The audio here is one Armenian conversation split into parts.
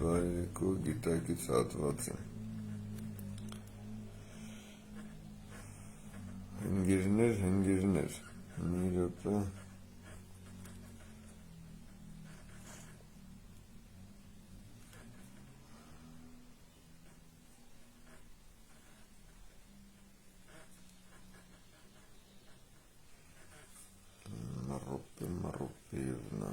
Բարեկո գիտակից հատված է։ Հնգիրներ, մի րոպե։ Մարոպեևնա։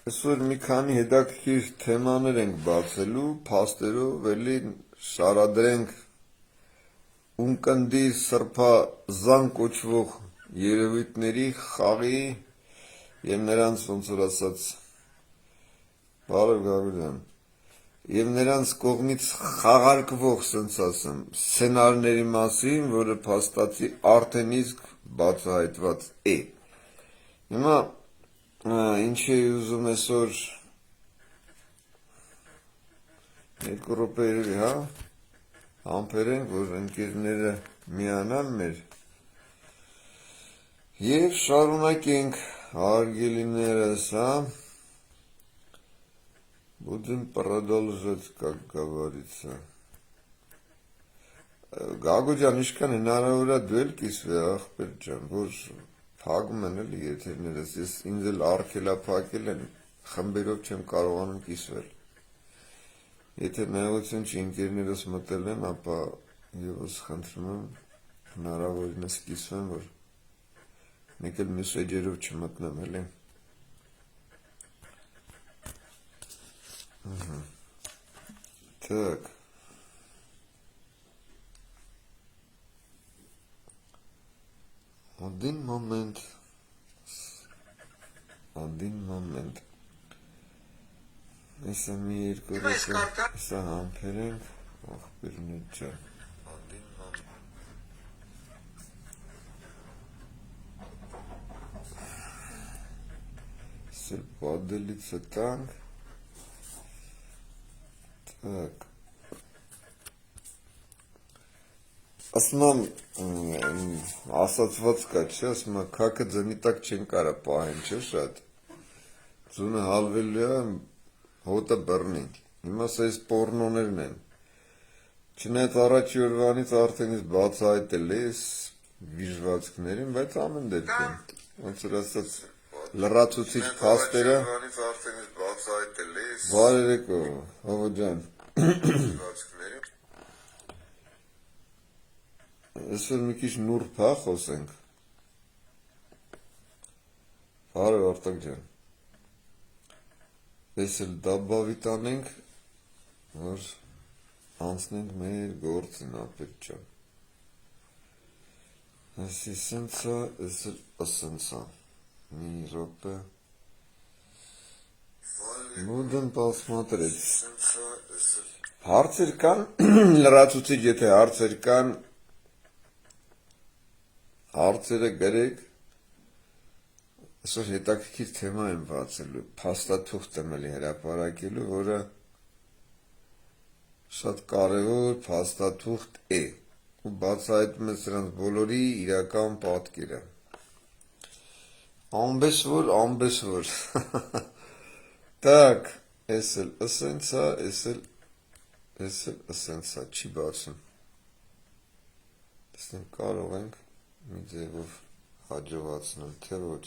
Այսօր մի քանի հետաքրքիր թեմաներ ենք բացելու, փաստերով էլի շարադրենք ունկնդիր սրբազան կոչվող երևույթների խաղի եւ նրանց ոնց որ ասած բարև Գագուլյան եւ նրանց կողմից խաղարկվող սենց ասեմ սցենարների մասին, որը փաստացի արդեն իսկ բացահայտված է։ Հիմա ինչ է ուզում այսօր երկու րոպե երևի, հա, համբերենք, որ ընկերները միանան մեր եւ շարունակենք հարգելիներս, հա, будем продолжать, как говорится. Գագոջան, ինչքան հնարավոր է դու էլ կիսվի, ախպեր ջան, որ փակում են էլի եթերներս, ես ինձ էլ արգելափակել են, խմբերով չեմ կարողանում կիսվել։ Եթե նայողություն չի ընկերներս մտել են, ապա եւս խնդրում եմ հնարավորինս կիսվեմ, որ մեկ էլ մյուս էջերով չմտնեմ, էլի։ Так. Один момент. Եսա մի երկու րոպե, եսա համբերենք, ախպերներ ջան։ Սել падելիցը տանք։ Так. Ասում եմ, ասացված կա, չէ, ասում եմ, քաքը ձնի տակ չեն կարա պահեն, չէ, շատ։ Ձունը հալվելու է, հոտը բռնի։ Հիմա սա այս պորնոներն են։ Չնայած առաջի օրվանից արդեն իսկ բացահայտել է այս վիժվածքներին, բայց ամեն դեպքում, ոնց որ ասած, լրացուցիչ փաստերը բարերեկո, հովո ջան։ Այսօր մի քիչ նուրբ հա խոսենք։ Բարև Արտակ ջան։ Ես էլ դաբավի տանենք, որ անցնենք մեր գործին, ապետ ջան։ Այսի սենցա, ես էլ ասենցա։ Մի րոպե։ Будем посмотреть։ Հարցեր կան, լրացուցիչ, եթե հարցեր կան, հարցերը գրեք, այսօր հետաքրքիր թեմա եմ բացելու, փաստաթուղթ եմ էլի հրապարակելու, որը շատ կարևոր փաստաթուղթ է, ու բացահայտում է սրանց բոլորի իրական պատկերը։ Ամբես որ, Так, ես էլ ասենցա, ես էլ ասենցա, չի բացում։ Տեսնենք կարող ենք մի ձևով հաջողացնել, թե ոչ։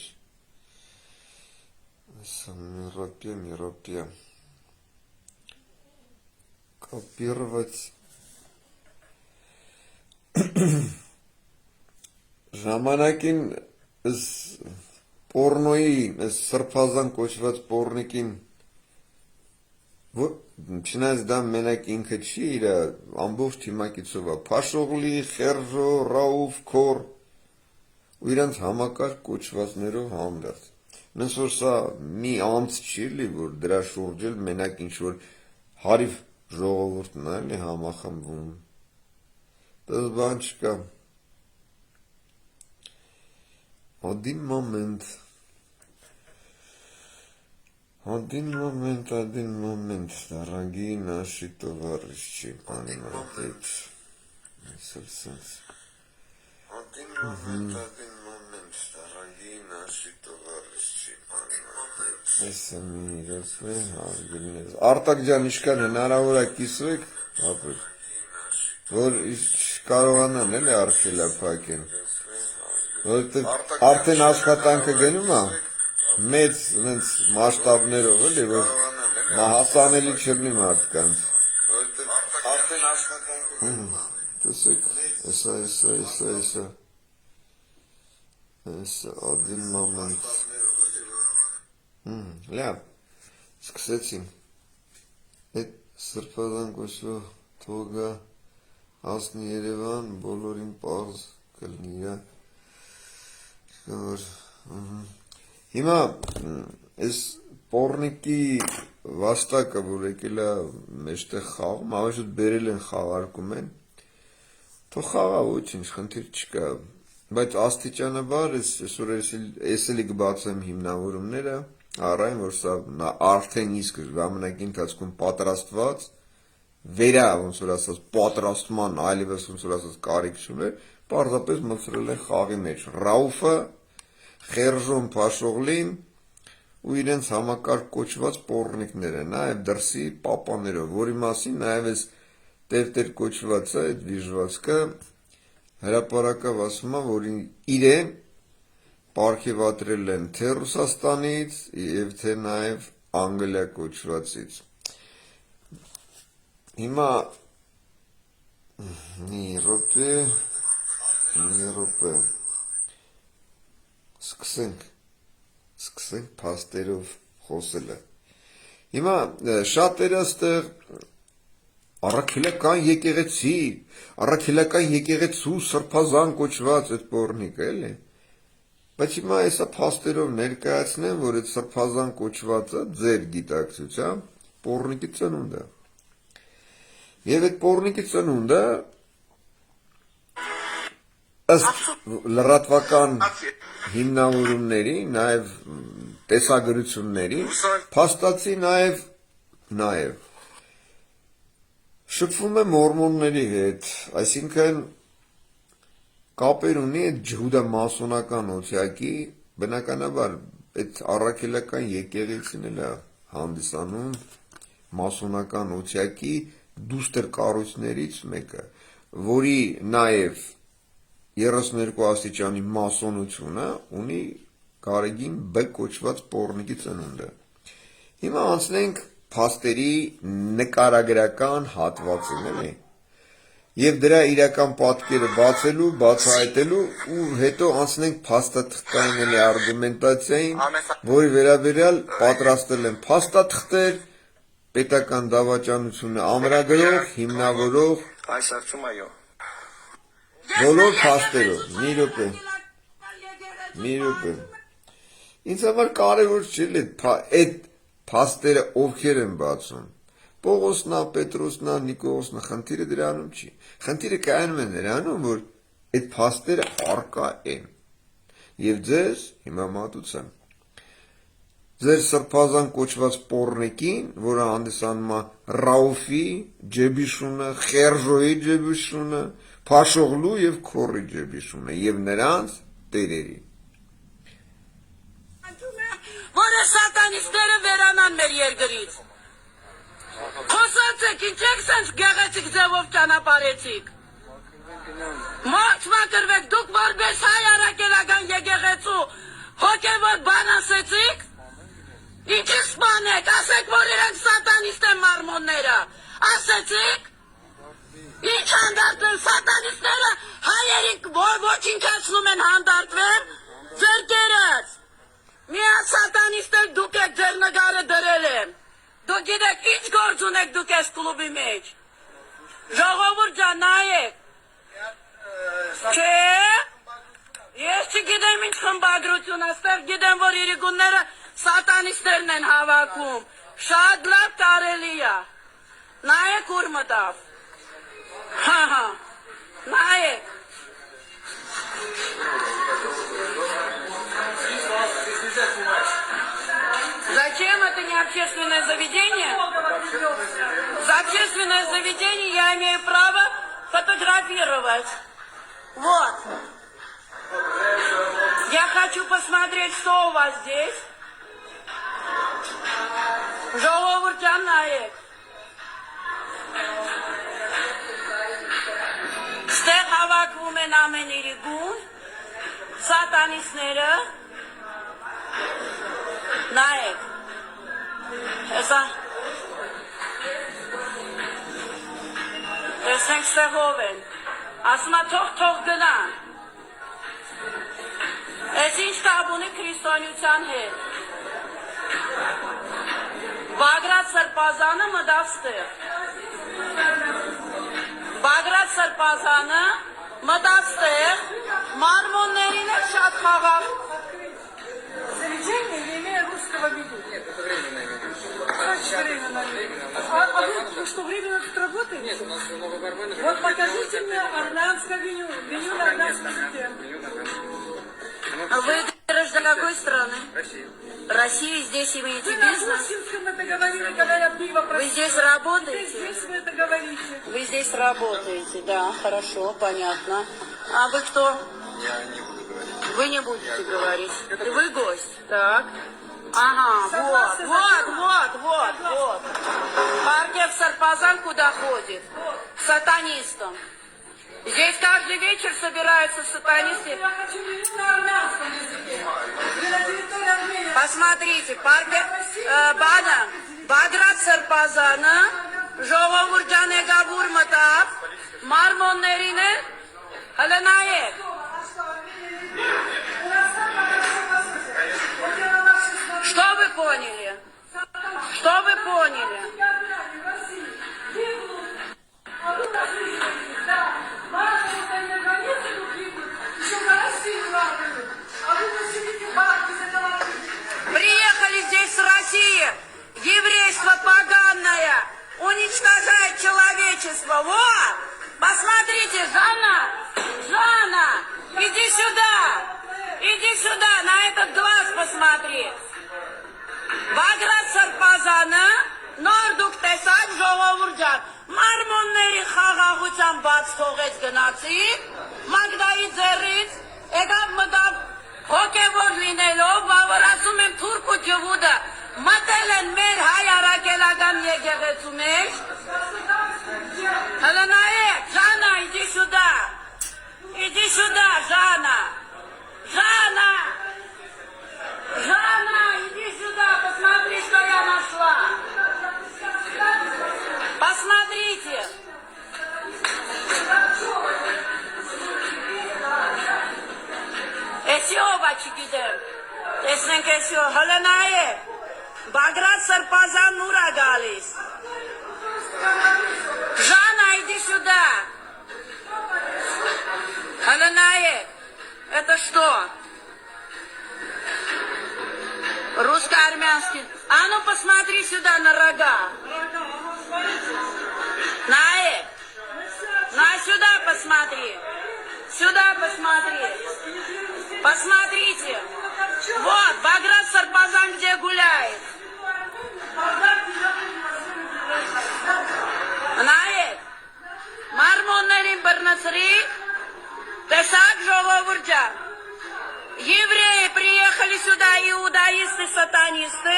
Այսա մի րոպե։ Կոպիրovat ժամանակին այս պորնոյի, այս սրբազան կոչված պորնիկին չնայած դա մենակ ինքը չի, իր ամբողջ թիմակիցով է, Փաշօղլի, Խերժո, Ռաուֆ, Քոր ու իրանց համակարգ կոչվածներով համբերտ։ Նենց որ սա մի ամց չի էլի, որ դրա շուրջ էլ մենակ ինչ-որ հարիվ ժողովուրդն է էլի համախմբվում։ Դες բան չկա։ Один момент։ Один момент, дорогие наши товарищи, понимаете? Один момент, дорогие наши товарищи, понимаете? Այսը մի իրացնե, հարգելիներ։ Արտակ ջան, իշքան հնարավոր է կիսվեք, ապր, որ կարողանան էլի արգելափակեն, որովհետև արդեն աշխատանքը գնում է, մեծ մասշտաբներով էլի, որ հասանելի չլինի մարդկանց։ Արդեն աշխատանքը տեսեք, էսա, один момент։ Լավ, սկսեցին, այդ սրբազան կոչվող թողը հասնի Երևան, բոլորին պարզ կլինի, հիմա, այս պորնիկի վաստակը, որ եկել է մեջտեղ խաղում, ավեշուտ բերել են խաղարկում են, թող խաղա ոչինչ, խնդիր չկա, բայց աստիճանաբար, ես էլի կբացեմ հիմնավորումները, առայն, որ սա արդեն իսկ ժամանակի ընթացքում պատրաստված, վերա, ոնց որ ասած, պատրաստման, այլևս ոնց որ ասած կարիք չուներ, պարզապես մտցրել են խաղի մեջ, Ռաուֆը, Խերժոն Փաշողլին ու իրենց համակարգ կոչված պոռնիկները, նաև դրսի պապաներով, որի մասին նաև այս տեր կոչված է, այդ վիժվածքը, հրապարակավ ասում է, որ իրեն պարգևատրել են թե Ռուսաստանից և թե նաև Անգլիա կոչվածից։ Հիմա մի րոպե, սկսենք փաստերով խոսելը։ Հիմա շատերը ստեղ առաքելական եկեղեցու սրբազան կոչված այդ պոռնիկը էլի։ Բայց հիմա այսա փաստերով ներկայացնեմ, որ այդ սրբազան կոչվածը ձեր գիտակցությամբ պոռնիկի ծնունդը։ Եվ այդ պոռնիկի ծնունդը ըստ լրատվական հիմնավորումների, նաև տեսագրությունների, փաստացի նաև շփվում է մորմոնների հետ, այսինքն կապեր ունի այդ ջհուդամասոնական օթյակի, բնականաբար այդ առաքելական եկեղեցին էլ է հանդիսանում մասոնական օթյակի դուստր կառույցներից մեկը, որի նաև 32 աստիճանի մասոնությունը ունի Գարեգին B կոչված պոռնիկի ծնունդը։ Հիմա անցնենք փաստերի նկարագրական հատվածին, էլի։ Եվ դրա իրական պատկերը բացելու, բացահայտելու ու հետո անցնենք փաստաթղթային էլի արգումենտացիային, որի վերաբերյալ պատրաստել են փաստաթղթեր, պետական դավաճանությունը ամրագրող, հիմնավորող, բոլոր փաստերով, մի րոպե, ինձ համար կարևոր չէ այդ փաստերը ովքեր են բացում, Պողոսնա, Պետրոսնա, Նիկողոսնա, խնդիրը դրանում չի, խնդիրը կայանում է նրանում, որ այդ փաստերը առկա են, և ձեզ հիմա մատուցեմ, ձեր սրբազան կոչված պոռնիկին, որը հանդիսանում է Ռաուֆի ջեբիշունը, Խերժոյի ջեբիշունը, Փաշողլու և Քորի ջեբիշունը և նրանց տերերի։ Որը սատանիստները վերանան մեր երկրից։ Խոսացեք, ինչ եք սենց գեղեցիկ ձևով ճանապարհեցիք։ Մարդ մակրվեք, դուք որպես հայ առաքելական եկեղեցու հոգևոր բան ասեցիք։ Ինչ սպանեք, ասեք, որ իրենք սատանիստ են մարմոնները։ Ասեցիք։ Ինչ հանդարտել սատանիստները հայերին ոչնչացնում են հանդարտվել ձեր կերած։ Միան սատանիստել դուք եք ձեր նկարը դրել են։ Դուք գիտեք ինչ գործ ունեք դուք ես կլուբի մեջ։ Ժողովուրդ ջան նայեք։ Չէ։ Ես չգիտեմ ինչ խմբագրություն, աստեղ գիտեմ, որ իրիկունները սատանիստերն են հավաքում։ Շատ լավ կարելի է։ Նայեք ուր մտավ։ Հա, նայեք։ Зачем это не общественное заведение? За общественное заведение я имею право фотографировать. Вот. Я хочу посмотреть, что у вас здесь. Ժողովուրդյան նայեք։ Ստեղ հավաքվում են ամեն իրիկուն, սատանիստները, նայեք, հեսա, տեսնենք ստեղով են, ասմա թող գնան, ես ինչ կապ ունի քրիստոնյության հետ, Բագրատ Սրբազանը մտավ ստեղ, Բագրատ Սրբազանը մտավ ստեղ, մարմոններին է շատ խաղաղ, Заведение, не имея русского меню. Нет, это временное меню. Как временное меню? А вы что, временно тут работаете? Нет, у нас новый бармен. Вот покажите мне армянское меню. Меню на армянском языке. А вы граждан какой страны? Россия. России, здесь имеете Вы на бизнес? Гусинском это говорили, когда я пиво Вы просила. здесь Теперь работаете? здесь вы это говорите. Вы здесь работаете, да, хорошо, понятно. А вы кто? Я не буду говорить. Вы не будете говорить. Вы гость, так. Ага, Согласны, вот. Партия в Сарпазан куда ходит? К сатанистам. Здесь каждый вечер собираются сатанисты. Я хочу меню на армянском языке. Вы на территории Армении. Посмотрите, партия Բագրատ Սրբազանը ժողովուրդյան եկավուր մտավ, մարմոններին է, հələ նայեք, что вы поняли? Что вы поняли? Приехали здесь с России, еврейство поганое, уничтожает человечество. Вот, посмотрите, Жанна, иди сюда, на этот глаз посмотри. Բագրատ Սրբազանը, նոր դուք տեսակ ժողովուրդ ջան, մարմոնների խաղաղության բաց թողեց գնացին, Մագդայի ձեռից, եկավ մտավ հոգևոր լինելով, որ ասում եմ թուրք ու ջվուդը, մտել են մեր հայ առաքելական եկեղեցու մեջ, հələ նայեք, Ժանա, իդի սյուդա, Ժանա, иди сюда, посмотри, что я нашла. Посмотрите. Էսիով աչիկիդեմ, տեսնենք էսիով, հլնայ է, Բագրատ Սրբազանն ուր է գալիս։ Ժանա, иди сюда. Հլնայ է, это что? Русско-армянский. А ну посмотри сюда на рога. На сюда посмотри. Сюда посмотри. Посмотрите. Вот, Багдад Сарбазан где гуляет. Նայեք, մարմոններին բռնցրի, տեսակ ժողովուրդ ջան, евреи приехали сюда, иудаисты, сатанисты,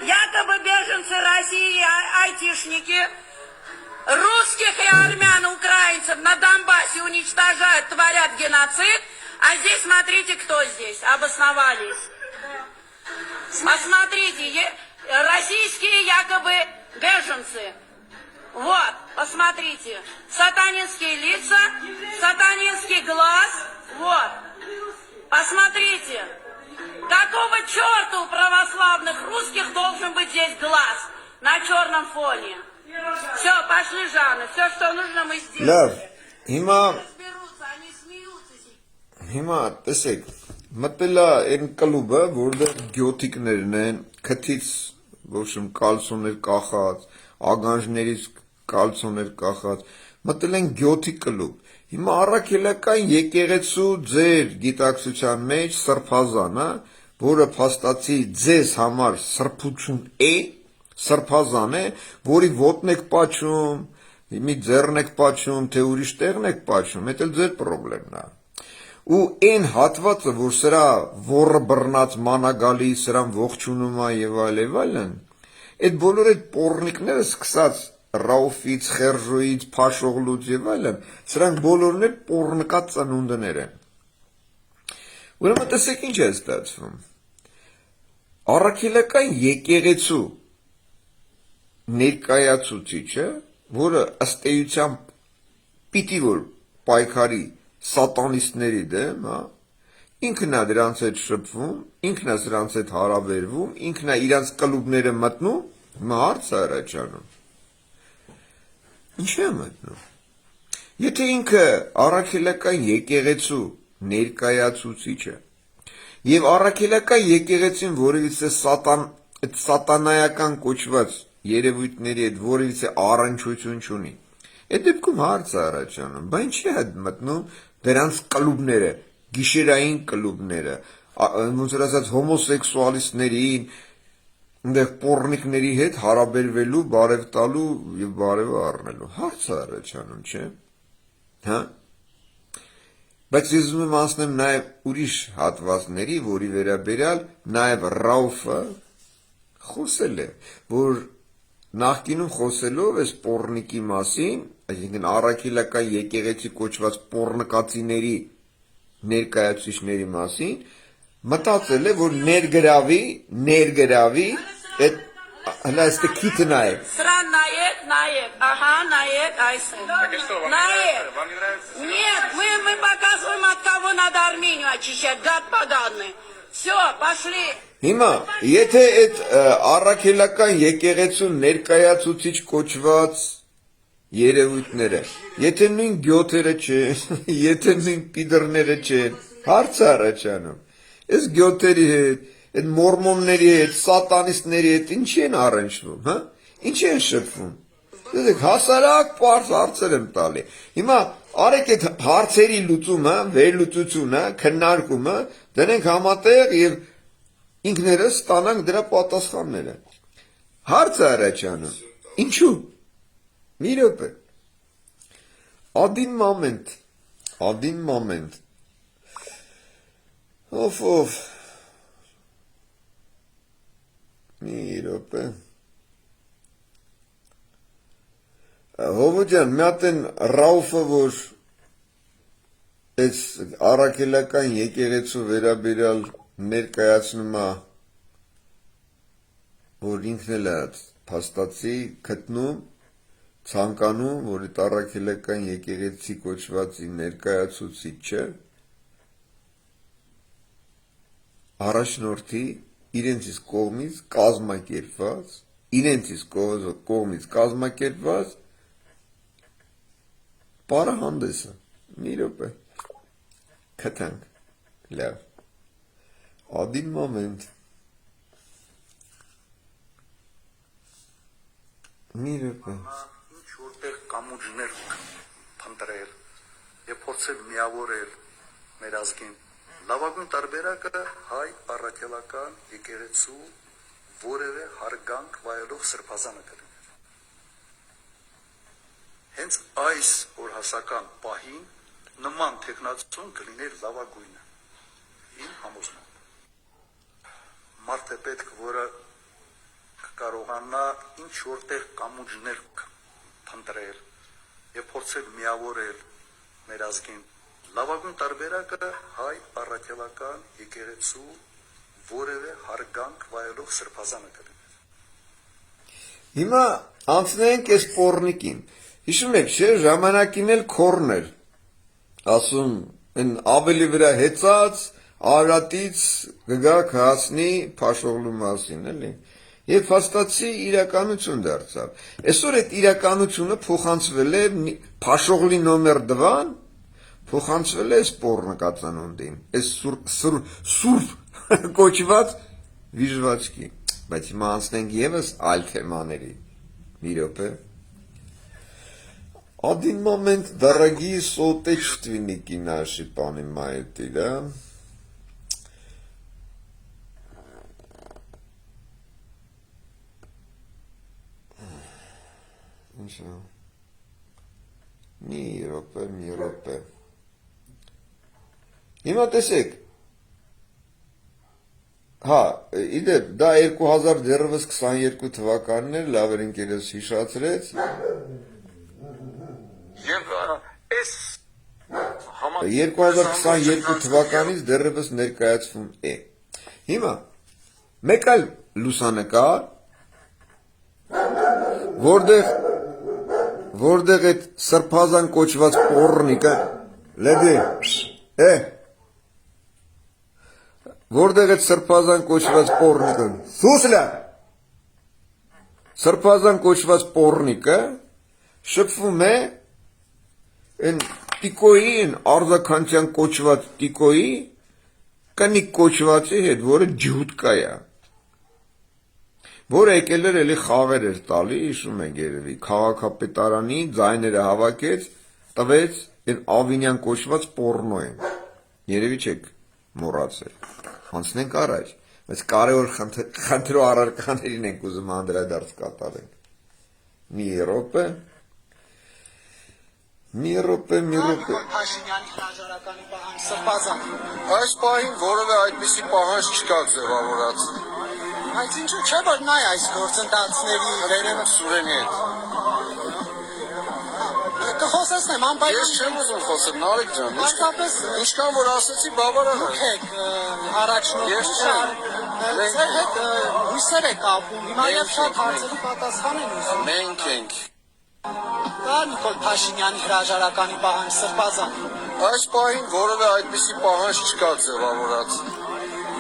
якобы беженцы России, айтишники, русских и армян, украинцев на Донбассе уничтожают, творят геноцид, а здесь смотрите, кто здесь, обосновались. Посмотрите, российские якобы беженцы. Вот, посмотрите, сатанинские лица, сатанинский глаз, вот. Посмотрите, какого черта у православных русских должен быть здесь глаз на черном фоне? Все, пошли, Жанна, все, что нужно, мы сделаем. Լավ, հիմա Разберутся, они смеются сейчас. Հիմա տեսեք, մտելա այն կլուբը, որտեղ գյոթիկներն են, քթից, в общем, կալցոներ կախած, ագանջներից կալցոներ կախած, մտել են գյոթի կլուբ։ Հիմա առաքելական եկեղեցու ձեր գիտակցության մեջ Սրբազանը, որը փաստացի ձեզ համար սրբություն է, սրբազան է, որի ոտն եք պաչում, մի ձեռն եք պաչում, թե ուրիշ տեղն եք պաչում, դա էլ ձեր խնդիրն է։ Ու այն հատվածը, որ սրա ոռը բռնած մանա գալի, սրան ողջունում է եւ այլն, այդ բոլոր այդ պոռնիկները սկսած Ռաուֆից, Խերժոյից, Փաշօղլուց եւ այլն, սրանք բոլորն էլ պոռնկած ծնունդներ են։ Ուրեմն տեսեք ինչ է ստացվում։ Առաքելական եկեղեցու ներկայացուցիչը, որը ըստ էության պիտի որ պայքարի սատանիստների դեմ, հա, ինքն է դրանց հետ շփվում, ինքն է սրանց հետ հարաբերվում, ինքն է իրանց կլուբները մտնում, հիմա հարց է առաջանում։ Ինչ է մտնում։ Եթե ինքը առաքելական եկեղեցու ներկայացուցիչը եւ առաքելական եկեղեցին որևիցե սատանայական կոչված երևույթների հետ որևիցե առնչություն չունի, այդ դեպքում հարց է առաջանում, բայց ինչի է մտնում դրանց կլուբները, գիշերային կլուբները, ոնց որ ասած հոմոսեքսուալիստներին, այնտեղ պոռնիկների հետ հարաբերվելու, բարև տալու եւ բարևը առնելու, հարց է առաջանում, չէ՞։ Հա։ Բայց ես ուզում եմ անցնեմ նաեւ ուրիշ հատվածների, որի վերաբերյալ նաեւ Ռաուֆը խոսել է, որ նախկինում խոսելով էս պոռնիկի մասին, այսինքն առաքելական եկեղեցի կոչված պոռնկացիների ներկայացուցիչների մասին, մտածել է, որ ներգրավի այդ հլա այստեղ քիթը նայեք։ Սրա նայեք, ահա, նայեք, այս է։ Նայեք։ Вам не нравится? Нет, мы показываем, от кого надо Армению очищать, гад поганый. Все, пошли. Հիմա, եթե այդ առաքելական եկեղեցու ներկայացուցիչ կոչված երևույթները, եթե նույն գյոթերը չեն, եթե նույն պիդրները չեն, հարց է առաջանում։ Այս գյոթերի հետ, այդ մորմոնների հետ, սատանիստների հետ ինչ են առնչվում, հա? Ինչ են շփվում։ Դեք հասարակ պարզ հարցեր եմ տալի։ Հիմա արեք այդ հարցերի լուծումը, վերլուծությունը, քննարկումը դնենք համատեղ եւ ինքներս ստանանք դրա պատասխանները։ Հարց է առաջանում։ Ինչու։ Մի րոպե։ Один момент։ Օֆ։ Մի րոպե։ Հովոջան, մի հատ են Ռաուֆը, որ այս առաքելական եկեղեցու վերաբերյալ ներկայացնում է, որ ինքն էլ է փաստացի գտնում, ցանկանում, որ այդ առաքելական եկեղեցի կոչվածի ներկայացուցիչը առաջնորդի իրենցից կողմից կազմակերպված պարահանդեսը։ Մի րոպե։ Քթանք։ Լավ։ Один момент։ Մի րոպե։ Ինչ որտեղ կամուրջներ փնտրել եւ փորձել միավորել մեր ազգին։ Լավագույն տարբերակը հայ առաքելական եկեղեցու որևէ հարգանք վայելող սրբազանը կլիներ։ Հենց այս օրհասական պահին նման տեխնացիոն կլիներ լավագույնը։ Իմ համոզմամբ։ Մարդը պետք որը կարողանա ինչ որտեղ կամուրջներ փնտրել եւ փորձել միավորել մեր ազգին։ Լավագույն տարբերակը հայ առաքելական եկեղեցու որևէ հարգանք վայելող սրբազանը կլիներ։ Հիմա անցնենք այս պոռնիկին։ Հիշում եք, չէ, ժամանակին էլ քորներ, ասում, են ավելի վրա հեծած, Արարատից գգա հասնի Փաշօղլու մասին, էլի։ Եվ հաստատի իրականություն դարձավ։ Այսօր այդ իրականությունը փոխանցվել է Փաշօղլի նոմեր 2-ն, փոխանցվել է այս պոռնկածանոնդին, այս սուրբ կոչված վիժվացքի։ Բայց հիմա անցնենք եւս այլ թեմաների։ Մի րոպե։ Один момент, дорогие соотечественники наши, понимаете, да? Ինչ է։ Մի րոպե։ Հիմա տեսեք։ Հա, իդեպ, դա 2022 թվականն էր, լավ էր ինքերս հիշացրեց։ Եվ այս 2022 թվականից դեռևս ներկայացվում է։ Հիմա, մեկ այլ լուսանկար, որտեղ այդ սրբազան կոչված պոռնիկը, լեդի, որտեղ այդ սրբազան կոչված պոռնիկը, սուսլա, սրբազան կոչված պոռնիկը շփվում է այն տիկոյի, այն արձականության կոչված տիկոյի, կնիկ կոչվածի հետ, որը ջհուդկա է, որը եկել էր էլի խաղեր էր տալի, հիշում եք երևի, քաղաքապետարանի ձայները հավաքեց, տվեց այն Ավինյան կոչված պոռնոյին, երևի չեք մոռացել, անցնենք առաջ, բայց կարևոր խնդրո առարկաներին ենք ուզում անդրադարձ կատարենք, մի րոպե, Փաշինյանի հրաժարականի պահանջ սրբազան։ այս պահին որևէ այդպիսի պահանջ չկա ձևավորած։ Բայց ինչու՞ չէ որ նայ այս գործընթացների Վերևը Սուրենի հետ։ կխոսեցնեմ անպայման։ Ես չեմ ուզում խոսել, Նարեկ ջան, Հատկապես ինչքան որ ասեցի բավարար է։ եք առաջնորդի Ես շար չեմ։ ձեր հետ հույսեր եք ապում։ Հիմա եւ շատ հարցերի պատասխան են ուզում։ Մենք ենք։ Դա Նիկոլ Փաշինյանի հրաժարականի պահանջ սրբազան։ Այս պահին որևէ այդպիսի պահանջ չկա ձևավորած։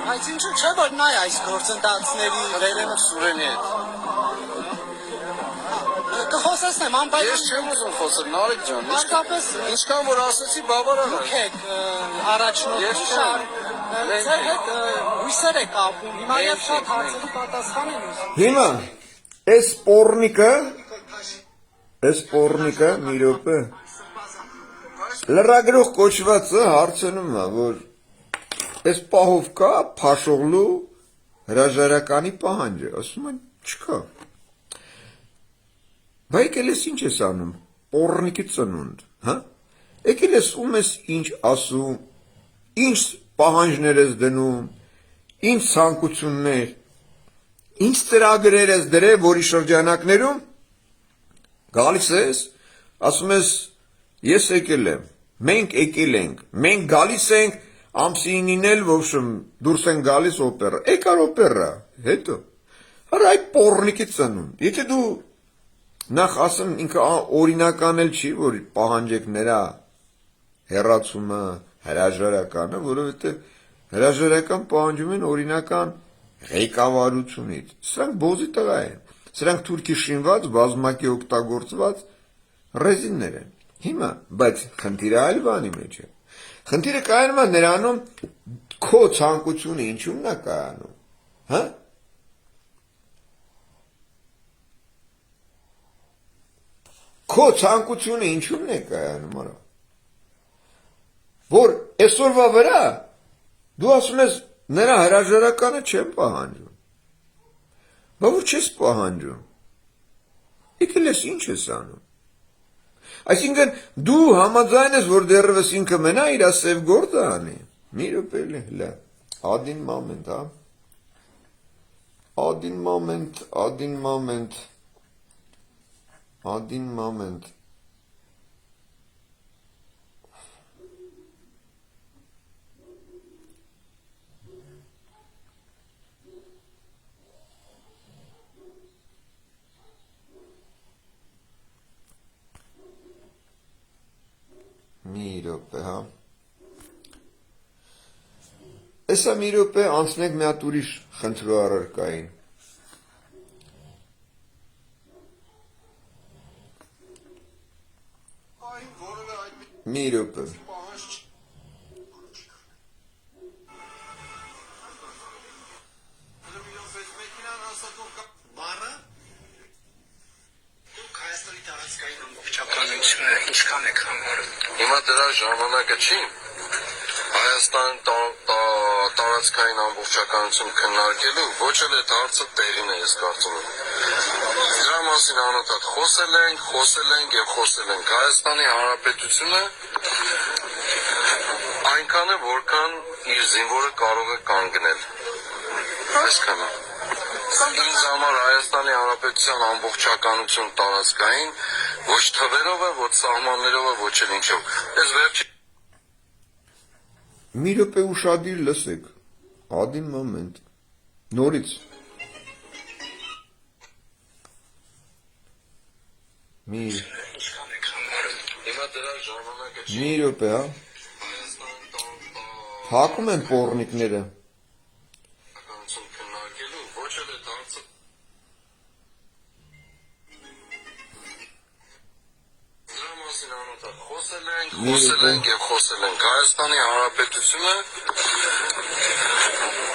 Բայց ինչու՞ չէ որ նայ այս գործընթացների Վերևը Սուրենի հետ։ կխոսեցնեմ անպայման։ Ես չեմ ուզում խոսել, Նարեկ ջան, Հատկապես ինչքան որ ասեցի բավարար է։ եք առաջնորդի Ես շար չեմ։ ձեր հետ հույսեր եք ապում։ Հիմա եւ շատ հարցերի պատասխան են ուզում։ հիմա, այս պոռնիկը, մի րոպե, լրագրող կոչվածը հարցնում է, որ այս պահով կա Փաշօղլու հրաժարականի պահանջը, ասում են չկա։ Բա եկել ես ինչ ես անում, պոռնիկի ծնունդ, հա? Եկել ես ում ես ինչ ասում, ինչ պահանջներ ես դնում, ինչ ցանկություններ, ինչ ծրագրեր ես դրել, որի շրջանակներում գալիս ես, ասում ես ես եկել եմ, մենք եկել ենք, մենք գալիս ենք ամսինին էլ, в общем, դուրս են գալիս օպերա, եկար օպերա, հետո, հար այդ պոռնիկի ծնունդ, եթե դու նախ ասեմ ինքը օրինական էլ չի, որ պահանջեք նրա հեռացումը, հրաժարականը, որովհետև հրաժարական պահանջում են օրինական ղեկավարությունից, սրանք բոզի տղա են, սրանք թուրքի շինված, բազմակի օգտագործված ռեզիններ են, հիմա, բայց խնդիրը այլ բանի մեջ է, խնդիրը կայանում է նրանում քո ցանկությունը ինչումն է կայանում, հա? Քո ցանկությունը ինչումն է կայանում, արա։ Որ այսօրվա վրա դու ասում ես նրա հրաժարականը չեմ պահանջում։ Բա որ չես պահանջում։ Եկել ես ինչ ես անում։ Այսինքն դու համաձայն ես, որ դեռևս ինքը մենա իր սև գործը անի։ Մի րոպե լա։ Ադին մոմենտ, հա։ Ադին մոմենտ։ Մի րոպե, հա։ Էսա մի րոպե անցնենք մի հատ ուրիշ խնդրո առարկային։ Մի րոպե։ Հիմա դրա ժամանակը չի։ Հայաստան տարածքային տարածքային ամբողջականություն քննարկելու ոչ էլ այդ հարցը տեղին է, ես կարծում եմ։ Դրա մասին անընդհատ խոսել ենք եւ խոսել ենք։ Հայաստանի Հանրապետությունը այնքան է, որքան իր զինվորը կարող է կանգնել։ Այսքանը։ Ինձ համար Հայաստանի Հանրապետության ամբողջականություն տարածքային ոչ թվերով է, ոչ սահմաններով է, ոչ էլ ինչով։ Ես վերջի Մի րոպե ուշադիր լսեք, один момент, նորից, հիմա դրա ժամանակը չի։ մի րոպե, հա, հակում են պոռնիկները, Ականություն քննարկելու ոչ էլ այդ հարցը դրա մասին անընդհատ խոսել ենք եւ խոսել ենք։ Հայաստանի Հանրապետությունը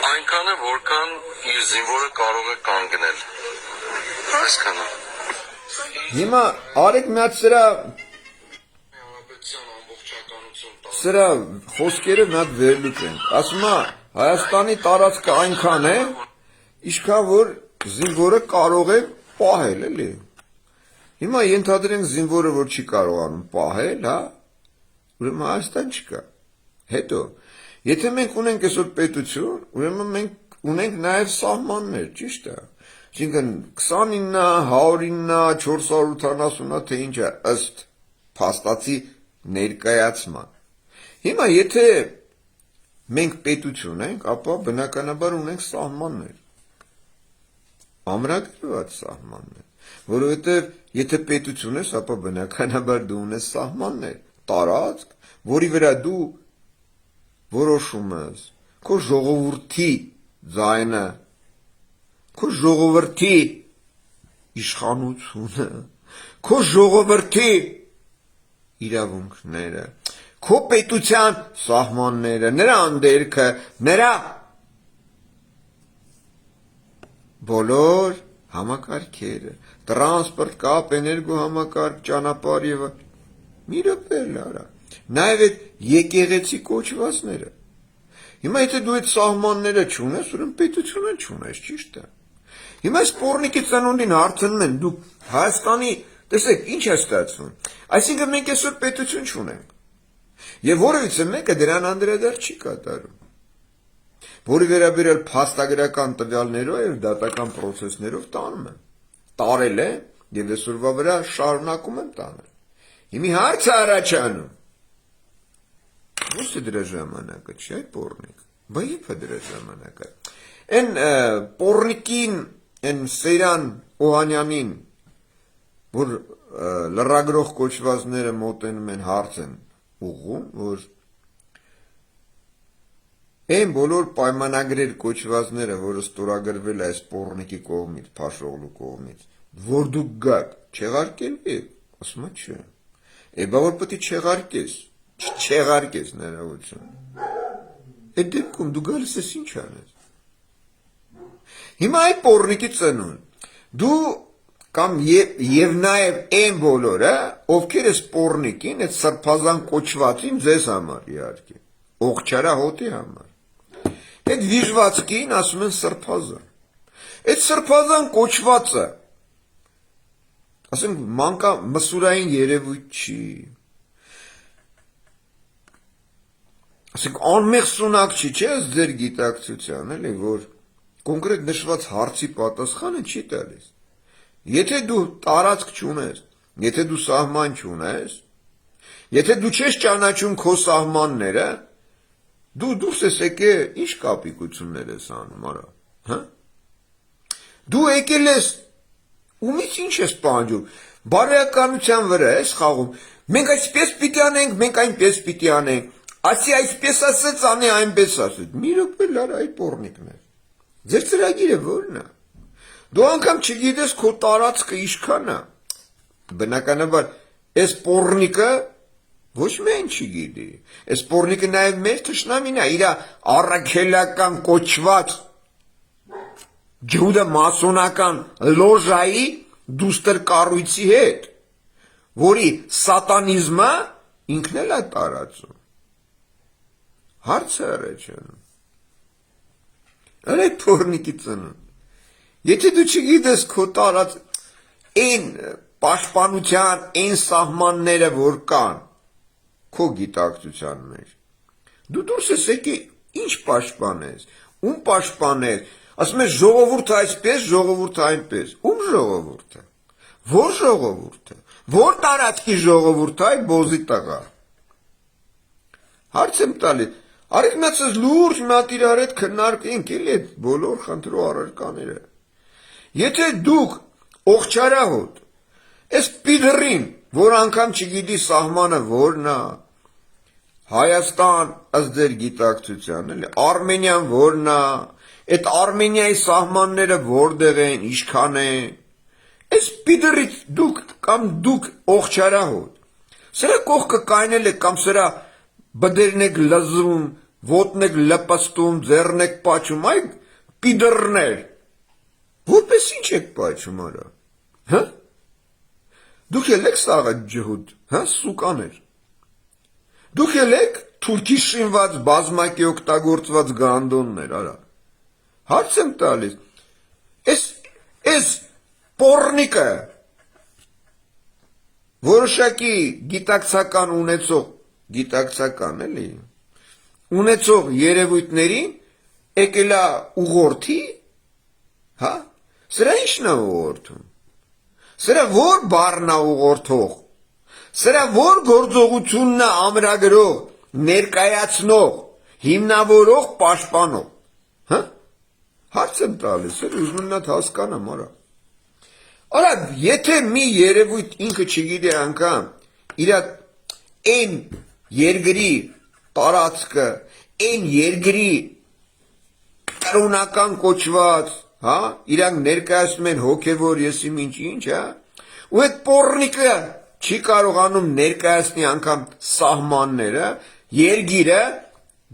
այնքան է, որքան իր զինվորը կարող է կանգնել։ Այսքանը։ հիմա արեք մի հատ Հանրապետության ամբողջականություն սրա խոսքերը մի հատ վերլուծենք, ասում է Հայաստանի տարածքը այնքան է, ինչքան որ զինվորը կարող է պահել, էլի, հիմա ենթադրենք զինվորը, որ չի կարողանում պահել, հա, ուրեմն Հայաստան չկա, հետո, եթե մենք ունենք այսօր պետություն, ուրեմն մենք ունենք նաև սահմաններ, ճիշտ է, այսինքն 29-ը, 109-ը, 480-ը, թե ինչ է, ըստ փաստացի ներկայացման, հիմա եթե մենք պետություն ենք, ապա բնականաբար ունենք սահմաններ, ամրագրված սահմաններ, որովհետև եթե պետություն ես, ապա բնականաբար դու ունես սահմաններ, տարածք, որի վրա դու որոշում ես, քո ժողովրդի ձայնը, քո ժողովրդի իշխանությունը, քո ժողովրդի իրավունքները, քո պետության սահմանները, նրա անդերքը, նրա բոլոր համակարգերը, տրանսպորտ, կապ, էներգո համակարգ, ճանապարհ եւ մի րոպե լարա, նաեւ այդ եկեղեցի կոչվածները։ Հիմա եթե դու այդ սահմանները չունես, ուրեմն պետությունը չունես, ճիշտ է։ Հիմա այս պոռնիկի ծնունդին հարցնում են, դու Հայաստանի, տեսեք, ինչ է ստացվում։ Այսինքն մենք այսօր պետություն չունենք։ Եվ որևիցե մեկը դրան անդրադարձ չի կատարում։ Որի վերաբերյալ փաստագրական տվյալներով եւ դատական process-ներով տանում եմ։ Տարել է եւ այսօրվա վրա շարունակում եմ տանել։ Հիմի հարցը առաջանում։ Ո՞ւս է դրա ժամանակը, չի այդ պոռնիկ։ Բա իբր դրա ժամանակը։ Այն պոռնիկին, այն Սեյրան Օհանյանին, որ լրագրող կոչվածները մոտենում են հարց են ուղղում, որ այն բոլոր պայմանագրեր կոչվածները, որը ստորագրվել է այս պոռնիկի կողմից, Փաշօղլու կողմից, որ դուք գաք, չեղարկելու եք, ասում է չէ։ Բա որ պետք է չեղարկես, չեղարկես ներողություն։ Այդ դեպքում դու գալիս ես ինչ անես։ Հիմա այդ պոռնիկի ծնուն, դու կամ եւ նաեւ այն բոլորը, ովքեր էս պոռնիկին, այդ սրբազան կոչվածին ձեզ համար իհարկե, օղչարա հոտի համար։ Այդ վիժվածքին ասում են սրբազան։ Այդ սրբազան կոչվածը, ասենք մանկա մսուրային երևույթ չի։ Ասենք անմեղ սունակ չի, չէ՞ ձեր գիտակցության, էլի, որ կոնկրետ նշված հարցի պատասխանը չի տալիս։ Եթե դու տարածք չունես, եթե դու սահման չունես, եթե դու չես ճանաչում քո սահմանները, դու դուրս ես եկել ինչ կապիկություններ ես անում, արա, հա? Դու եկել ես ումից ինչ ես պահանջում, բարոյականության վրա ես խաղում, մենք այսպես պիտի անենք, մենք այնպես պիտի անենք, ասի այսպես ասեց, անի այնպես ասեց, մի րոպե լար այդ պոռնիկն է, ձեր ծրագիրը ո՞րն է, դու անգամ չգիտես քո տարածքը ինչքան է, բնականաբար, այս պոռնիկը ոչ մեն չգիտի, այս պոռնիկը նաև մեր թշնամին է, իր առաքելական կոչված ջուդա մասոնական լոժայի դուստր կառույցի հետ, որի սատանիզմը ինքն էլ է տարածում։ Հարցը առաջանում։ Արա փորնիկի ծնուն։ Եթե դու չգիտես քո տարած այն պաշտպանության այն սահմանները որ կան քո գիտակցության մեջ, դու դուրս ես եկի ինչ պաշտպանես, ում պաշտպանես, ասում ես ժողովուրդը այսպես, ժողովուրդը այնպես, ում ժողովուրդը, որ ժողովուրդը, որ տարածքի ժողովուրդը, այ բոզի տղա։ Հարց եմ տալիս, արեք մացած լուրջ մատ իրար հետ քննարկենք էլի այդ բոլոր խնդրու առարկաները։ Եթե դուք օղչարահոտ, այս պիդրին, որ անգամ չգիտի սահմանը որն է, Հայաստան ըստ ձեր գիտակցության, էլի, Արմենիան որն է, այդ Արմենիայի սահմանները որտեղ են, ինչքան են, այս պիդրից դուք կամ դուք օղչարահոտ, սրա կողքը կայնել եք կամ սրա բդերն եք լզում, ոտն եք լպստում, ձեռն եք պաչում, այ պիդրներ, որպես ինչ եք պաչում արա, հա? Դուք էլ եք սաղը ջհուդ, հա, սուկաներ, դուք էլ եք թուրքի շինված բազմակի օգտագործված գանդոններ, արա, հարց եմ տալիս, այս պորնիկը, որոշակի գիտակցական ունեցող, գիտակցական էլի, ունեցող երևույթներին եկելա ուղորդի, հա, սրա ինչն է ուղորդում, սրա որ բառն է ուղորդող, սրա որ գործողությունն է ամրագրող, ներկայացնող, հիմնավորող, պաշտպանող, հա, հարց եմ տալիս, ուզում եմ նա հասկանամ, արա, արա, եթե մի երևույթ ինքը չգիտի անգամ, իր այն երկրի տարածքը, այն երկրի կրոնական կոչված, հա, իրանք ներկայացնում են հոգևոր եսիմ ինչ, հա, ու այդ պորնիկը չի կարողանում ներկայացնի անգամ սահմանները, երգիրը,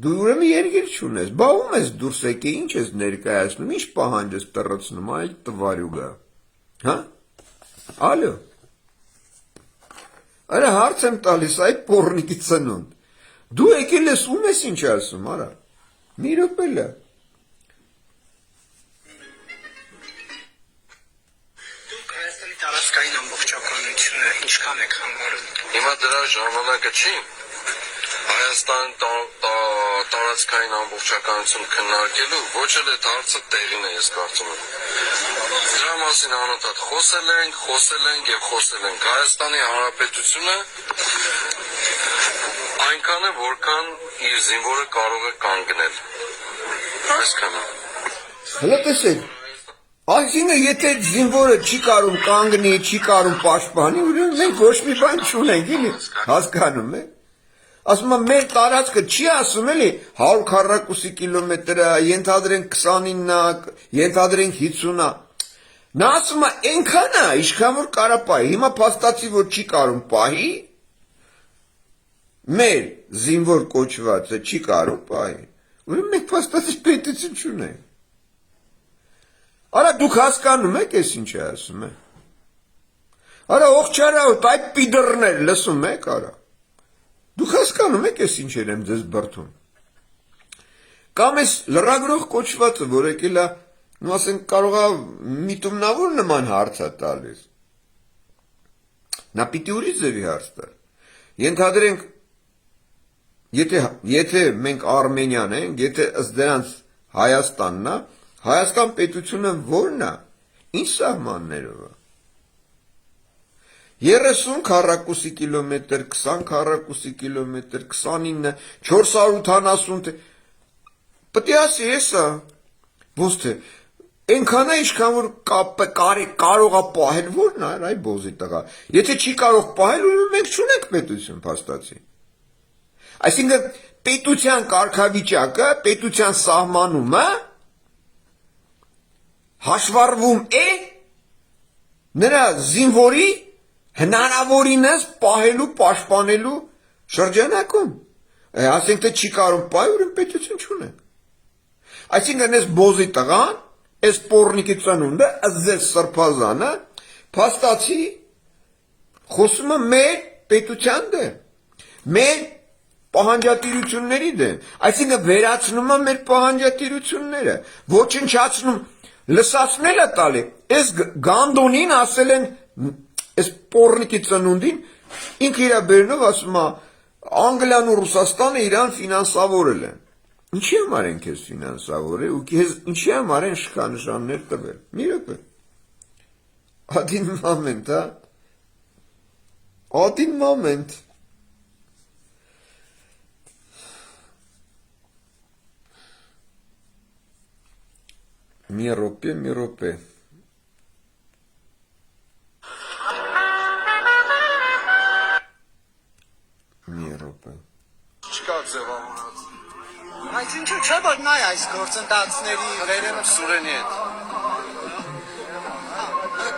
դու ուրեմն երգիր չունես, բա ում ես դուրս եկի, ինչ ես ներկայացնում, ինչ պահանջ ես տրծնում, այլ տվարյուգա, հա, ալո, արա հարց եմ տալիս, այ պորնիկի ծնուն, դու եկել ես ում ես ինչ ասում, արա, մի րոպելը, Տարածքային ամբողջականությունը ինչքան եք համարում։ Հիմա դրա ժամանակը չի։ Հայաստան տարածքային ամբողջականություն քննարկելու ոչ էլ այդ հարցը տեղին է, ես կարծում եմ։ Դրա մասին անընդհատ խոսել ենք եւ խոսել ենք։ Հայաստանի Հանրապետությունը այնքան է, որքան իր զինվորը կարող է կանգնել։ Այսքանը։ հլը տեսեք, այսինքն եթե զինվորը չի կարում կանգնի, չի կարում պաշտպանի, ուրեմն մենք ոչ մի բան չունենք, էլի, հասկանում եք։ Ասում եմ, մեր տարածքը չի ասում, էլի, 140 կիլոմետրը, ենթադրենք 29-ը, ենթադրենք 50-ը։ Նա ասում է, այնքան է, ինչքան որ կարա պահի։ Հիմա փաստացի որ չի կարում պահի, մեր զինվոր կոչվածը չի կարում պահի։ Ուրեմն մենք փաստացի պետություն չունենք։ Արա դուք հասկանում եք ես ինչ է ասում է։ Արա օղչարահոտ այդ պիդրներ լսում եք արա։ Դուք հասկանում եք ես ինչեր եմ ձեզ բրդում։ Կամ ես լրագրող կոչվածը որ եկել է, նու ասենք կարող է միտումնավոր նման հարց է տալիս։ Նա պիտի ուրիշ ձևի հարց տալ։ Ենթադրենք եթե մենք Արմենիան ենք, եթե ըստ դրանց Հայաստանն է, Հայաստան պետությունը որն է, ինչ սահմաններով է, 30 քառակուսի կիլոմետր, 20 քառակուսի կիլոմետր, 29, 480, պետք է ասի եսա, ոնց թե, այնքան է ինչքան որ կարող է պահել որն է, այ բոզի տղա, եթե չի կարող պահել, ուրեմն մենք չունենք պետություն փաստացի, այսինքն պետության կարգավիճակը, պետության սահմանումը, հաշվառվում է նրա զինվորի հնարավորինս պահելու, պաշտպանելու շրջանակում։ Ասենք թե չի կարող պահել, ուրեմն պետություն չունենք։ Այսինքն այս բոզի տղան, այս պորնիկի ծնունդը, ըստ ձեր սրբազանը, փաստացի խոսում է մեր պետության դեմ, մեր պահանջատիրությունների դեմ, այսինքն վերացնում է մեր պահանջատիրությունները, ոչնչացնում, լսացնել է տալի, այս Գանդոնին ասել են, այս պորնիկի ծնունդին, ինքը իր բերնով ասում է, Անգլիան ու Ռուսաստանը իրան ֆինանսավորել են, ինչի համար են քեզ ֆինանսավորել ու քեզ ինչի համար են շքանշաններ տվել, մի րոպե, один момент, один момент, մի րոպե, Չկա ձևավորած։ Այս ինչու՞ չէ որ նայ այս գործընթացների վերեմ Սուրենի հետ։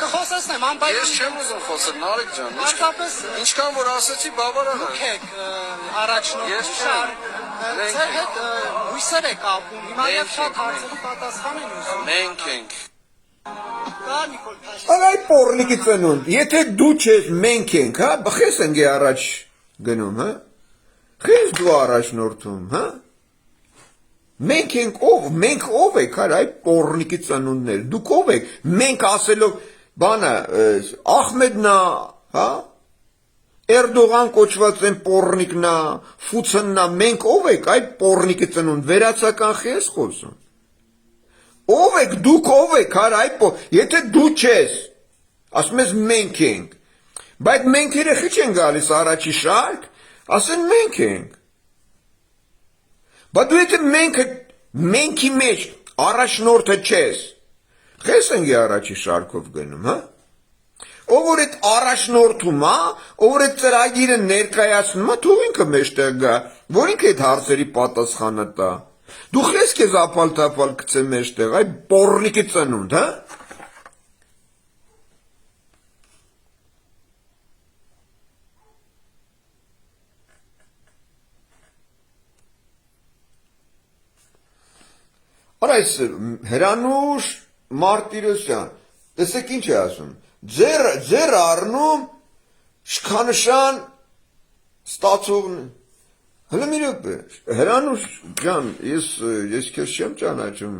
կխոսեցնեմ Ես անպայման չեմ ուզում խոսել, Նարեկ ջան։ Պարզապես Ինչքան որ ասեցի, բավարար է։ եք առաջնորդ Ես շար չեմ։ ձեր հետ հույսեր եք ապում հիմա եւ շատ հարցերի պատասխան են ուզում Մենք ենք։ կա Նիկոլ Փաշինյան Այ պորնիկի ծնունդ, եթե դու չես մենք ենք, հա, բխես ընկե առաջ գնում, հա, խես դու առաջնորդում, հա, մենք ենք մենք ով եք, հա, այ պորնիկի ծնունդներ, դուք ով եք, մենք ասելով, բանը, Ախմեդնա, հա, Էրդողան կոչված են պորնիկնա, Ֆուցննա, մենք ով եք, այ պորնիկի ծնունդ, վերացական խես խոսում, ով եք, դուք ով եք, հա, այ եթե դու չես, ասում ես մենք ենք, բայց մենք երեխի չեն գալիս առաջի շարք, ասեն մենք ենք, բայց դու եթե մենքի մեջ առաջնորդը չես, խես ընկի առաջի շարքով գնում, հա, ով որ այդ առաջնորդում, հա, ով որ այդ ծրագիրը ներկայացնում, հա, թող ինքը մեջտեղ գա, որ ինքը այդ հարցերի պատասխանը տա, դու խես քեզ ապալ-թապալ գցե մեջտեղ, այ պորնիկի ծնունդ, հա, Արա այս Հրանուշ Մարտիրոսյան, տեսեք ինչ է ասում, ձեր առնում շքանշան ստացողն, հլը մի րոպե, Հրանուշ ջան, ես քեզ չեմ ճանաչում,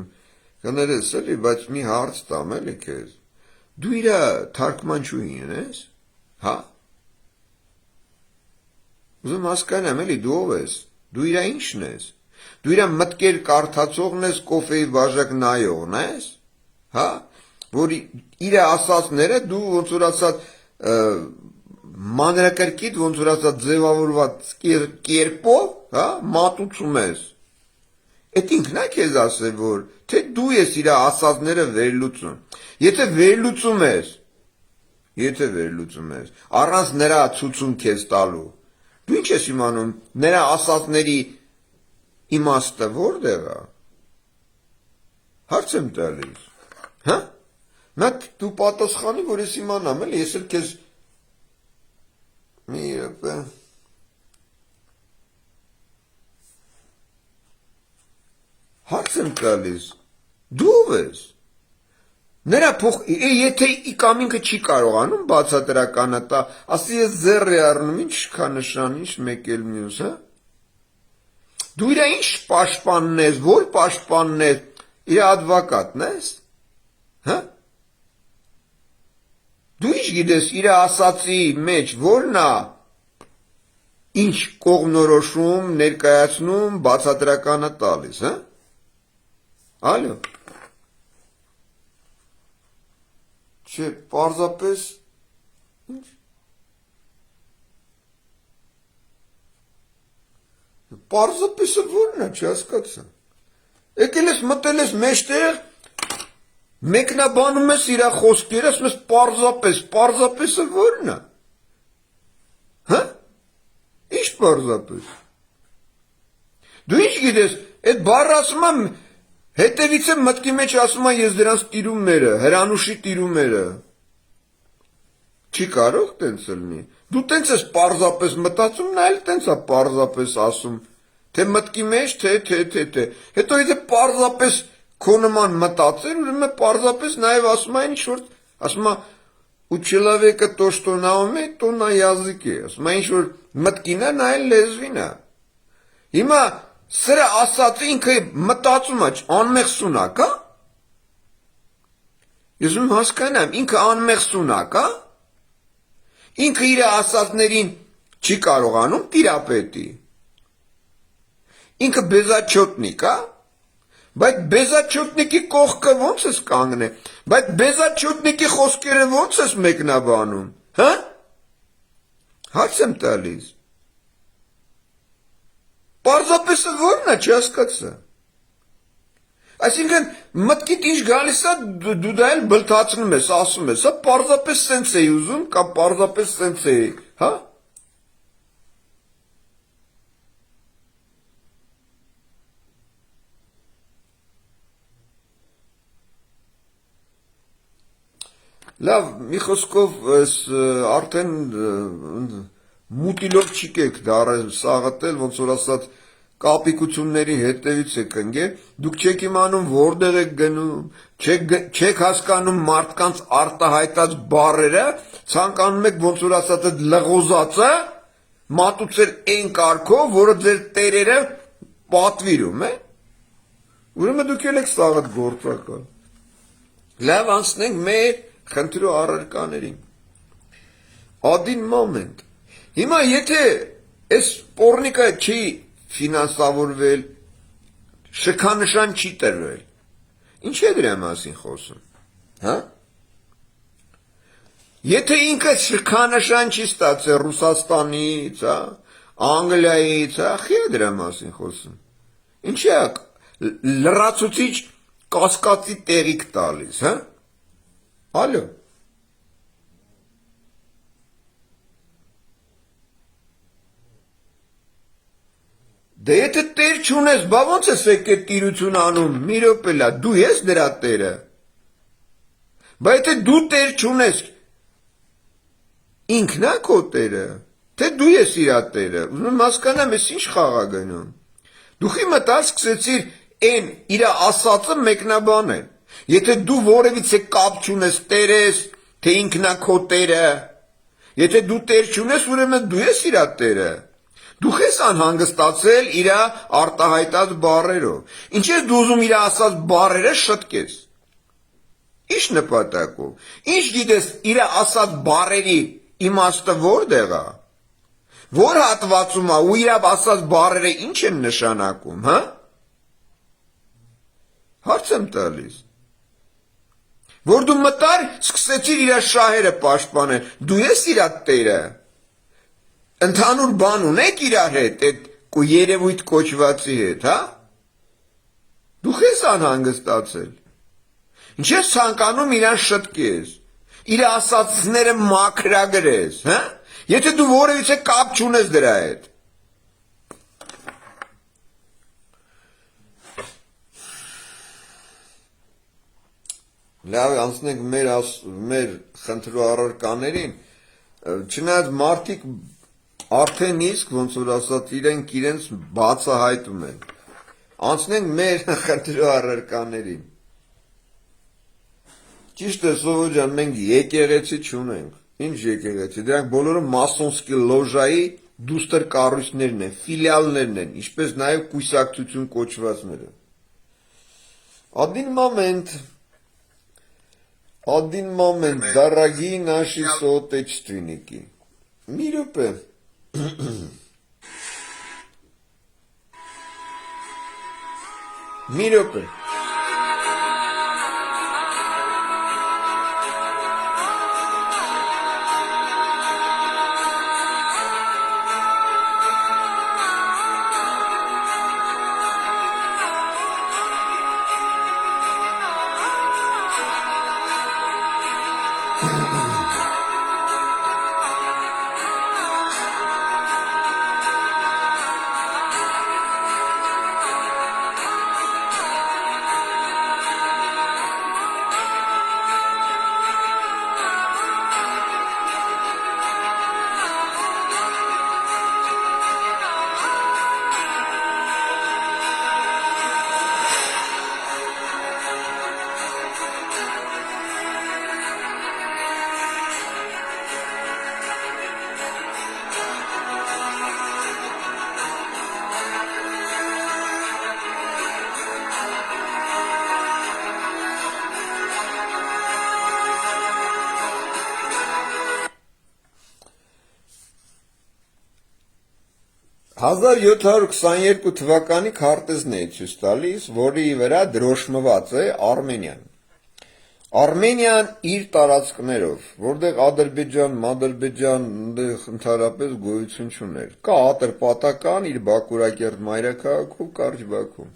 կներես էլի, բայց մի հարց տամ էլի քեզ, դու իր թարգմանչուհին ես, հա, ուզում հասկանամ էլի, դու ով ես, դու իր ինչն ես, դու իր մտքեր կարդացողն ես, կոֆեի բաժակ նայողն ես, հա, որ իր ասածները դու ոնց որ ասած մանրակրկիտ ոնց որ ասած ձևավորված կերպով, հա, մատուցում ես։ Այդ ինքն է քեզ ասել որ թե դու ես իր ասածները վերլուծում։ Եթե վերլուծում ես, առանց նրա ցուցում քեզ տալու, դու ինչ ես իմանում նրա ասածների իմաստը որտեղ է։ Հարց եմ տալիս։ Հա? Նա դու պատասխանի, որ ես իմանամ, էլի, ես էլ քեզ մի րոպե։ Հարց եմ տալիս։ Դու ով ես։ Նրա եթե կամ ինքը չի կարողանում բացատրականը տա, ասի ես ձեռ առնում, ինչ շքանշան, ինչ մեկ էլ մյուս, հա։ Դու իր ինչ պաշտպանն ես, որ պաշտպանն ես, իր ադվոկատն ես, հա։ Դու ինչ գիտես իր ասացի մեջ որն է, ինչ կողմնորոշում, ներկայացնում, բացատրականը տալիս, հա։ Ալո։ Չէ, պարզապես ինչ։ Պարզապես որն է, չհասկացա։ Եկել ես մտել ես մեջտեղ, մեկնաբանում ես իր խոսքերը, ասում ես պարզապես որն է։ Հա? Ինչ պարզապես։ Դու ինչ գիտես, այդ բառը ասում եմ, հետևից եմ մտքի մեջ ասում եմ ես դրանց տիրումները, Հրանուշի տիրումները։ Չի կարող տենց լինի։ Դու տենց ես պարզապես մտածում, նա էլ տենց է պարզապես ասում, թե մտքի մեջ, թե։ Հետո եթե պարզապես քո նման մտածեր, ուրեմն պարզապես նաև ասում է ինչ որ, ասում է ու человека то, что на уме, то на языке, ասում է ինչ որ մտքին է, նա էլ լեզվին է։ Հիմա սրա ասած ինքը մտածում է, անմեղ սունակ, հա? Ես ուզում հասկանամ, ինքը անմեղ սունակ, հա? Ինքը իր ասածներին չի կարողանում տիրապետի։ Ինքը բեզաչոտնիկ, հա? Բայց բեզաչոտնիկի կողքը ոնց ես կանգնե, բայց բեզաչոտնիկի խոսքերը ոնց ես մեկնաբանում, հա? Հարց եմ տալիս։ Պարզապես ո՞րն է, չհասկացա։ Այսինքն մտքիդ ինչ գալիս է, դու դա էլ բլթացնում ես, ասում ես, հա, պարզապես սենց էի ուզում, կամ պարզապես սենց էի, հա? Լավ, մի խոսքով արդեն մուտիլով չիկեք դարել սաղատել, ոնց որ ասած կապիկությունների հետևից եք ընկել, դուք չեք իմանում որտեղ եք գնում, չեք հասկանում մարդկանց արտահայտած բառերը, ցանկանում եք ոնց որ ասած այդ լղոզածը մատուցել այն կարգով, որը ձեր տերերը պատվիրում է։ Ուրեմն դուք եք սաղատ գործակալ։ Լավ, անցնենք մեր խնդրու առարկաներին։ Один момент։ Հիմա եթե այս պորնիկը չի ֆինանսավորվել, շքանշան չի տրվել, ինչ է դրա մասին խոսում, հա? Եթե ինքը շքանշան չի ստացել Ռուսաստանից, հա, Անգլիայից, հա, խի է դրա մասին խոսում։ Ինչ է լրացուցիչ կասկածի տեղիք տալիս, հա? Ալո։ Դե եթե տեր չունես, բա ոնց ես եկել տիրություն անում, մի րոպե լա, դու ես դրա տերը։ Բա եթե դու տեր չունես, ինքն է քո տերը, թե դու ես իրա տերը, ուզում հասկանամ, ես ինչ խաղ ա գնում։ Դու մտալ սկսեցիր այն իրա ասածը մեկնաբանել։ Եթե դու որևիցե կապ չունես տերես, թե ինքնա քո տերը, եթե դու տեր չունես, ուրեմն դու ես իրա տերը։ Դու ես անհանգստացել իրա արտահայտած բառերով։ Ինչ ես դու ուզում իրա ասած բառերը շտկես։ Ինչ նպատակով։ Ինչ գիտես իրա ասած բառերի իմաստը որտեղ է։ Որ հատվածում է ու իրա ասած բառերը ինչ են նշանակում, հա? Հարց եմ տալիս։ Որ դու մտար, սկսեցիր իրա շահերը պաշտպանել, դու ես իրա տերը։ Ընդհանուր բան ունեք իրար հետ, այդ երևույթ կոչվածի հետ, հա? Դու ես անհանգստացել։ Ինչ ես ցանկանում իրան շտկես, իր ասածները մաքրագրես, հա? Եթե դու որևիցե կապ չունես դրա հետ։ Լավ, անցնենք մեր խնդրու առարկաներին, չնայած մարդիկ արդեն իսկ, ոնց որ ասած, իրենց բացահայտում են։ Անցնենք մեր խնդրու առարկաներին։ Ճիշտ է, Սովո ջան, մենք եկեղեցի չունենք։ Ինչ եկեղեցի, դրանք բոլորը մասոնսկի լոժայի դուստր կառույցներն են, ֆիլիալներն են, ինչպես նաև կույսակցություն կոչվածները։ Один момент, дорогие наши соотечественники. Мирупе. Мирупе. 1722 թվականի քարտեզն է ցույց տալիս, որի վրա դրոշմված է Արմենիան։ Արմենիան իր տարածքներով, որտեղ Ադրբեջան, այնտեղ ընդհանրապես գոյություն չուներ։ Կա Ատրպատական իր Բաքուրակերտ մայրաքաղաքում, կարճ Բաքվում։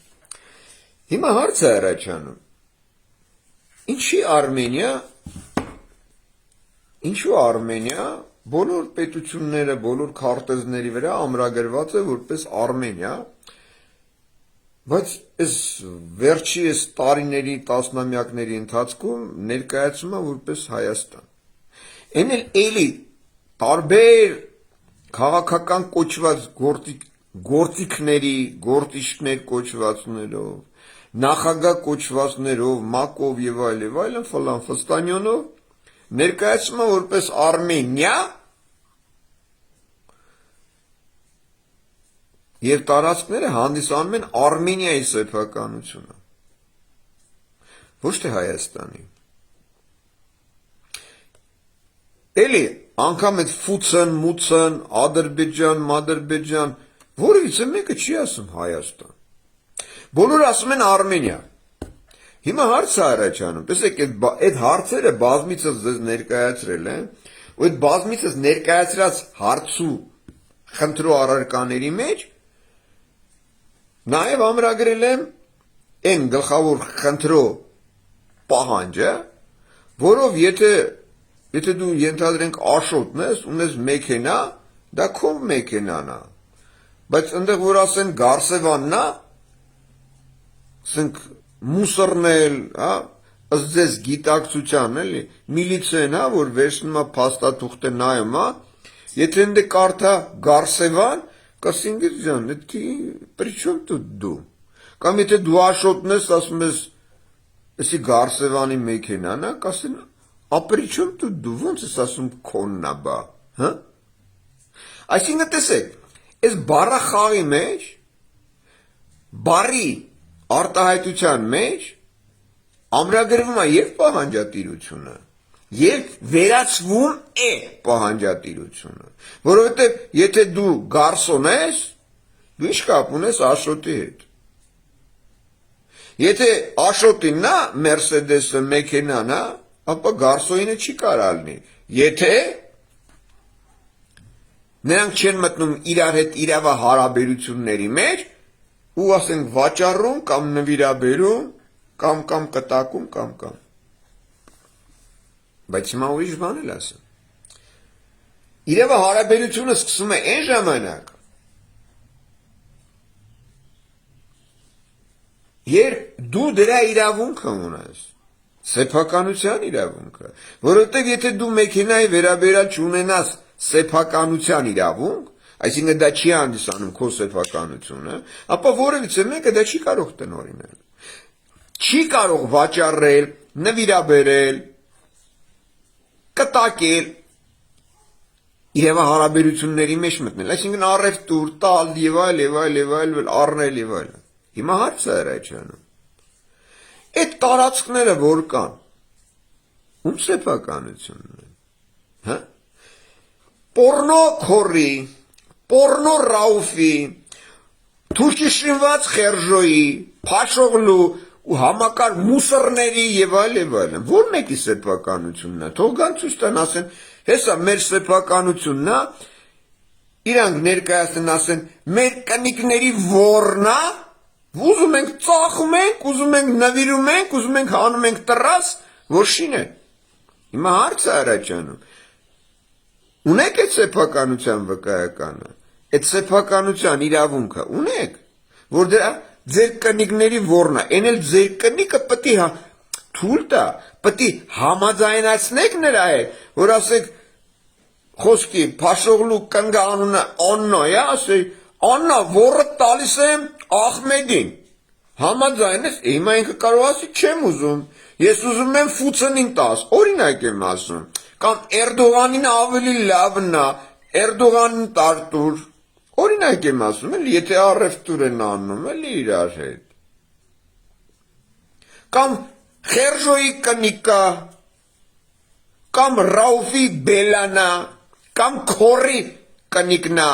Հիմա հարց է առաջանում. Ինչու Արմենիա բոլոր պետությունները, բոլոր քարտեզների վրա ամրագրված է որպես Արմենիա, բայց այս վերջի տարիների, տասնամյակների ընթացքում ներկայացում է որպես Հայաստան։ Այն էլի տարբեր քաղաքական կոչված գործիքների, գործիչներ կոչվածներով, նախագահ կոչվածներով, մակով եւ այլն, ֆլան ֆստանյոնով ներկայացում է որպես Արմենիա եւ տարածքները հանդիսանում են Արմենիայի սեփականությունը, ոչ թե Հայաստանի։ Էլի անգամ այդ Ֆուցն, Մուցն, Ադրբեջան, որևիցե մեկը չի ասում Հայաստան։ Բոլորը ասում են Արմենիա։ Հիմա հարց է առաջանում, տեսեք, այդ հարցերը բազմիցս ձեզ ներկայացրել են, ու այդ բազմիցս ներկայացրած հարցու խնդրու առարկաների մեջ նաև ամրագրել եմ այն գլխավոր խնդրու պահանջը, որով եթե դու ենթադրենք Աշոտն ես, ունես մեքենա, դա քո մեքենան է, բայց այնտեղ որ ասեն Գարսևանն է, ասենք մուսորն էլ, ըստ ձեզ գիտակցության, էլի, միլիցիան, որ վերցնում է փաստաթուղթե նայում, եթե ընդ կարդա Գարսևան, կասինգից ջան, դա при чем тут դու։ Կամ եթե դու Աշոտն ես, ասում ես, էսի Գարսևանի մեքենան է, կասեն, при чем тут դու, ոնց ես ասում քոնն է բա, հա։ Այսինքն տեսեք, այս բառախաղի մեջ, բառի արտահայտության մեջ ամրագրվում է եւ պահանջատիրությունը, եւ վերացվում է պահանջատիրությունը, որովհետեւ եթե դու գարսոն ես, դու ինչ կապ ունես Աշոտի հետ։ Եթե Աշոտինն է, Մերսեդեսը, մեքենան է, ապա գարսոինը չի կարալնի։ Եթե նրանք չեն մտնում իրար հետ իրավահարաբերությունների մեջ, ու ասենք վաճառում կամ նվիրաբերում կամ կտակում կամ բայց հիմա ուրիշ բան էլ ասեմ իրավահարաբերությունը սկսում է այն ժամանակ երբ դու դրա իրավունքը ունես սեփականության իրավունքը որովհետև եթե դու մեքենայի վերաբերյալ չունենաս սեփականության իրավունք այսինքն դա չի հանդիսանում քո սեփականությունը, ապա որևիցե մեկը դա չի կարող տնօրինել։ Չի կարող վաճառել, նվիրաբերել, կտակել, իրավահարաբերությունների մեջ մտնել, այսինքն առևտուր, տալ եւ այլ, առնել եւ այլ։ Հիմա հարց է առաջանում։ Այդ տարածքները որ կան, ում սեփականությունն է, հա։ Պորնո քորի Պորնո Ռաուֆի, թուրքիշինված Խերժոյի, Փաշօղլու ու համակարգ մուսորների եւ այլն, որ մեկի սեփականությունն է, թող գան ցույց տան ասեն, հեսա մեր սեփականությունն է, իրանք ներկայացնեն ասեն, մեր կնիկների ворն է, ուզում ենք ծախում ենք, ուզում ենք նվիրում ենք, ուզում ենք հանում ենք տրաս, որ շինե։ Հիմա հարց է առաջանում։ Ունեք այդ սեփականության վկայականը, այդ սեփականության իրավունքը ունեք, որ դրա ձեր կնիկների ворն է, այն էլ ձեր կնիկը պետք է թույլ տա, պետք է համաձայնացնեք նրա հետ, որ ասեք խոսքի Փաշօղլու կնգա անունը Աննա է, ասեք Աննա ворը տալիս եմ Ախմեդին, համաձայնես, հիմա ինքը կարող ասի չեմ ուզում, ես ուզում եմ Ֆուցնին տաս, օրինակ եմ ասում, կամ Էրդողանին ավելի լավն է, Էրդողանին տարտուր, օրինակ եմ ասում, էլի, եթե առևտուր են անում, էլի իրար հետ, կամ Խերժոյի կնիկա, կամ Ռաուֆի Բելանա, կամ Քորի կնիկնա,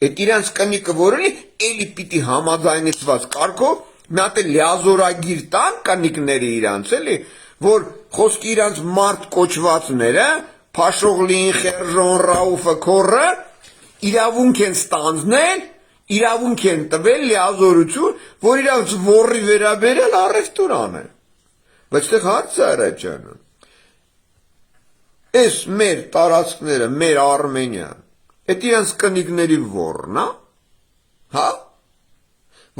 այդ իրանց կնիկը որոնի էլի պիտի համաձայնեցված կարգով մի հատ լիազորագիր տան կնիկների իրանց էլի, որ խոսքի իրանց մարդ կոչվածները, Փաշողլին, Խերժոն, Ռաուֆը, Քորը իրավունք են ստանձնել, իրավունք են տվել լիազորություն, որ իրանց ворի վերաբերել առևտուր անեն։ Բայց դեռ հարցը առաջանում։ Այս մեր տարածքները, մեր Արմենիան, այդ իրանց կնիկների ворն է, հա?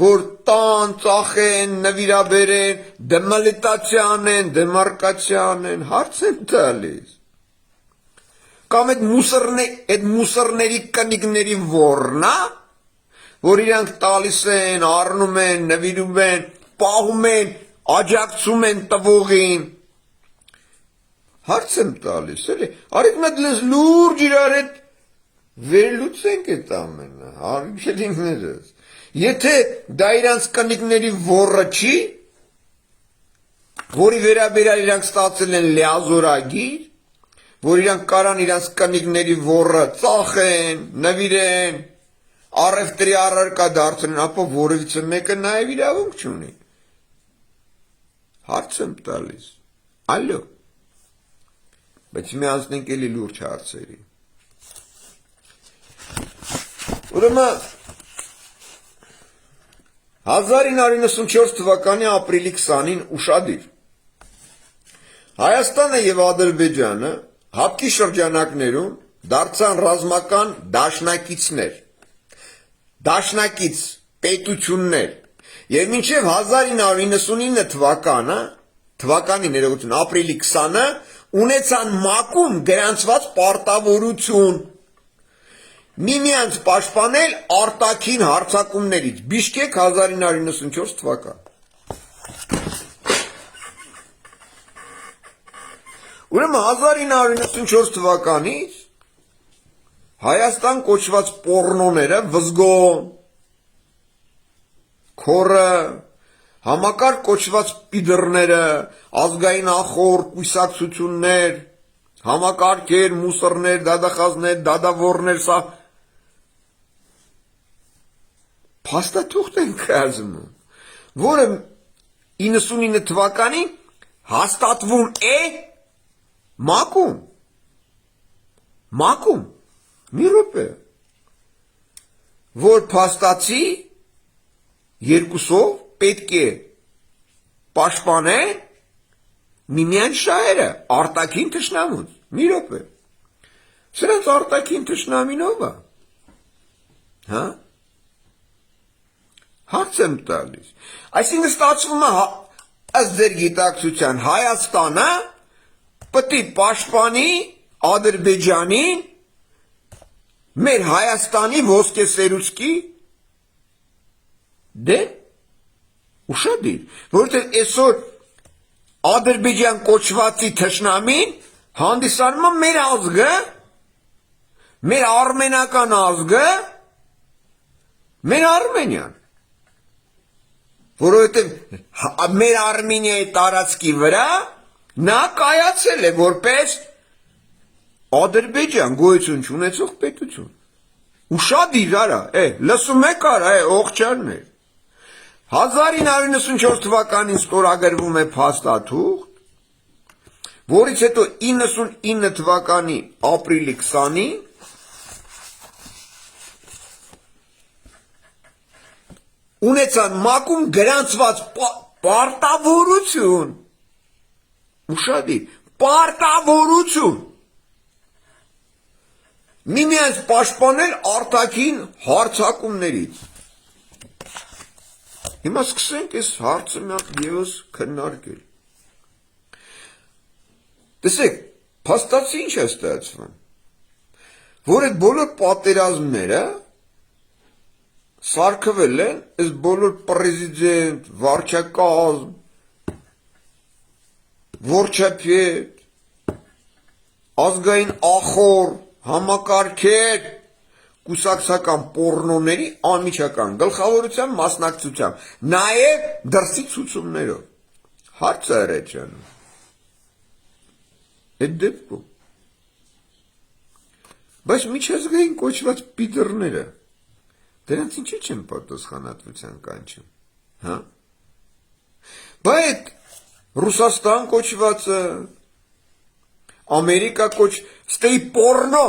Որ տան, ծախեն, նվիրաբերեն, դեմալիտացիան են, դեմարկացիան են, հարց են տալիս։ Կամ այդ մուսորների կնիկների ворն է, որ իրանք տալիս են, առնում են, նվիրում են, պահում են, աջակցում են տվողին։ Հարց եմ տալիս, էլի, արեք մատ լես լուրջ իրար հետ վերլուծենք այդ ամենը, հարգելիներս։ Եթե դա իրանց կնիկների ворը չի, որի վերաբերյալ իրանք ստացել են լիազորագիր, որ իրանք կարան իրանց կնիկների ворը ծախեն, նվիրեն, առևտրի առարկա դարձնեն, ապա որևիցե մեկը նաև իրավունք չունի։ Հարց եմ տալիս, ալո, բայց մի անցնենք էլի լուրջ հարցերի։ Ուրեմն 1994 թվականի ապրիլի 20-ին ուշադիր Հայաստանը եւ Ադրբեջանը հապկի շրջանակներում դարձան ռազմական դաշնակիցներ, դաշնակից պետություններ եւ մինչեւ 1999 թվականի ներողություն ապրիլի 20-ը ունեցան մակում գրանցված պարտավորություն միմյանց պաշտպանել արտաքին հարձակումներից Բիշկեք 1994 թվական Ուրեմն 1994 թվականից Հայաստան կոչված պոռնոները վզգոն Քորը համակարգ կոչված պիդրները ազգային ախոր կույսակցություններ համակարգեր մուսորներ դադախազներ դադավորներ սա փաստաթուղթ են կազմում որը 99 թվականին հաստատվում է մակում մի րոպե որ փաստացի երկուսով պետք է պաշտպանեն միմյանց շահերը արտաքին թշնամուց մի րոպե սրանց արտաքին թշնամին ով է հա հարց եմ տալիս այսինքն ստացվում է ըստ ձեր գիտակցության Հայաստանը պետք է պաշտպանի Ադրբեջանին մեր Հայաստանի ոսկե սերուցքի դե ուշադիր որովհետև այսօր Ադրբեջան կոչվածի թշնամին հանդիսանում է մեր ազգը մեր արմենական ազգը մեր Արմենիան որովհետև մեր Արմենիայի տարածքի վրա նա կայացել է որպես Ադրբեջան գոյություն չունեցող պետություն ուշադիր արա լսում եք արա օղջաններ 1994 թվականին ստորագրվում է փաստաթուղթ որից հետո 99 թվականի ապրիլի 20-ին ունեցան մակում գրանցված պարտավորություն ուշադիր պարտավորություն միմյանց պաշտպանել արտաքին հարձակումներից հիմա սկսենք այս հարցը ևս քննարկել տեսեք փաստացի ինչ է ստացվում որ այդ բոլոր պատերազմները սարքվել են այս բոլոր պրեզիդենտ վարչակազմ Որչապետ, ազգային ախոր, համակարգեր, կուսակցական պոռնոների անմիջական գլխավորության մասնակցությամբ, նաև դրսի ցուցումներով։ Հարցը առաջանում։ Այդ դեպքում։ Բայց միջազգային կոչված պիդրները Դրանց ինչի չեն պատասխանատվության կանչում, հա? Բա այդ Ռուսաստան կոչվածը, Ամերիկա ստեի պորնո,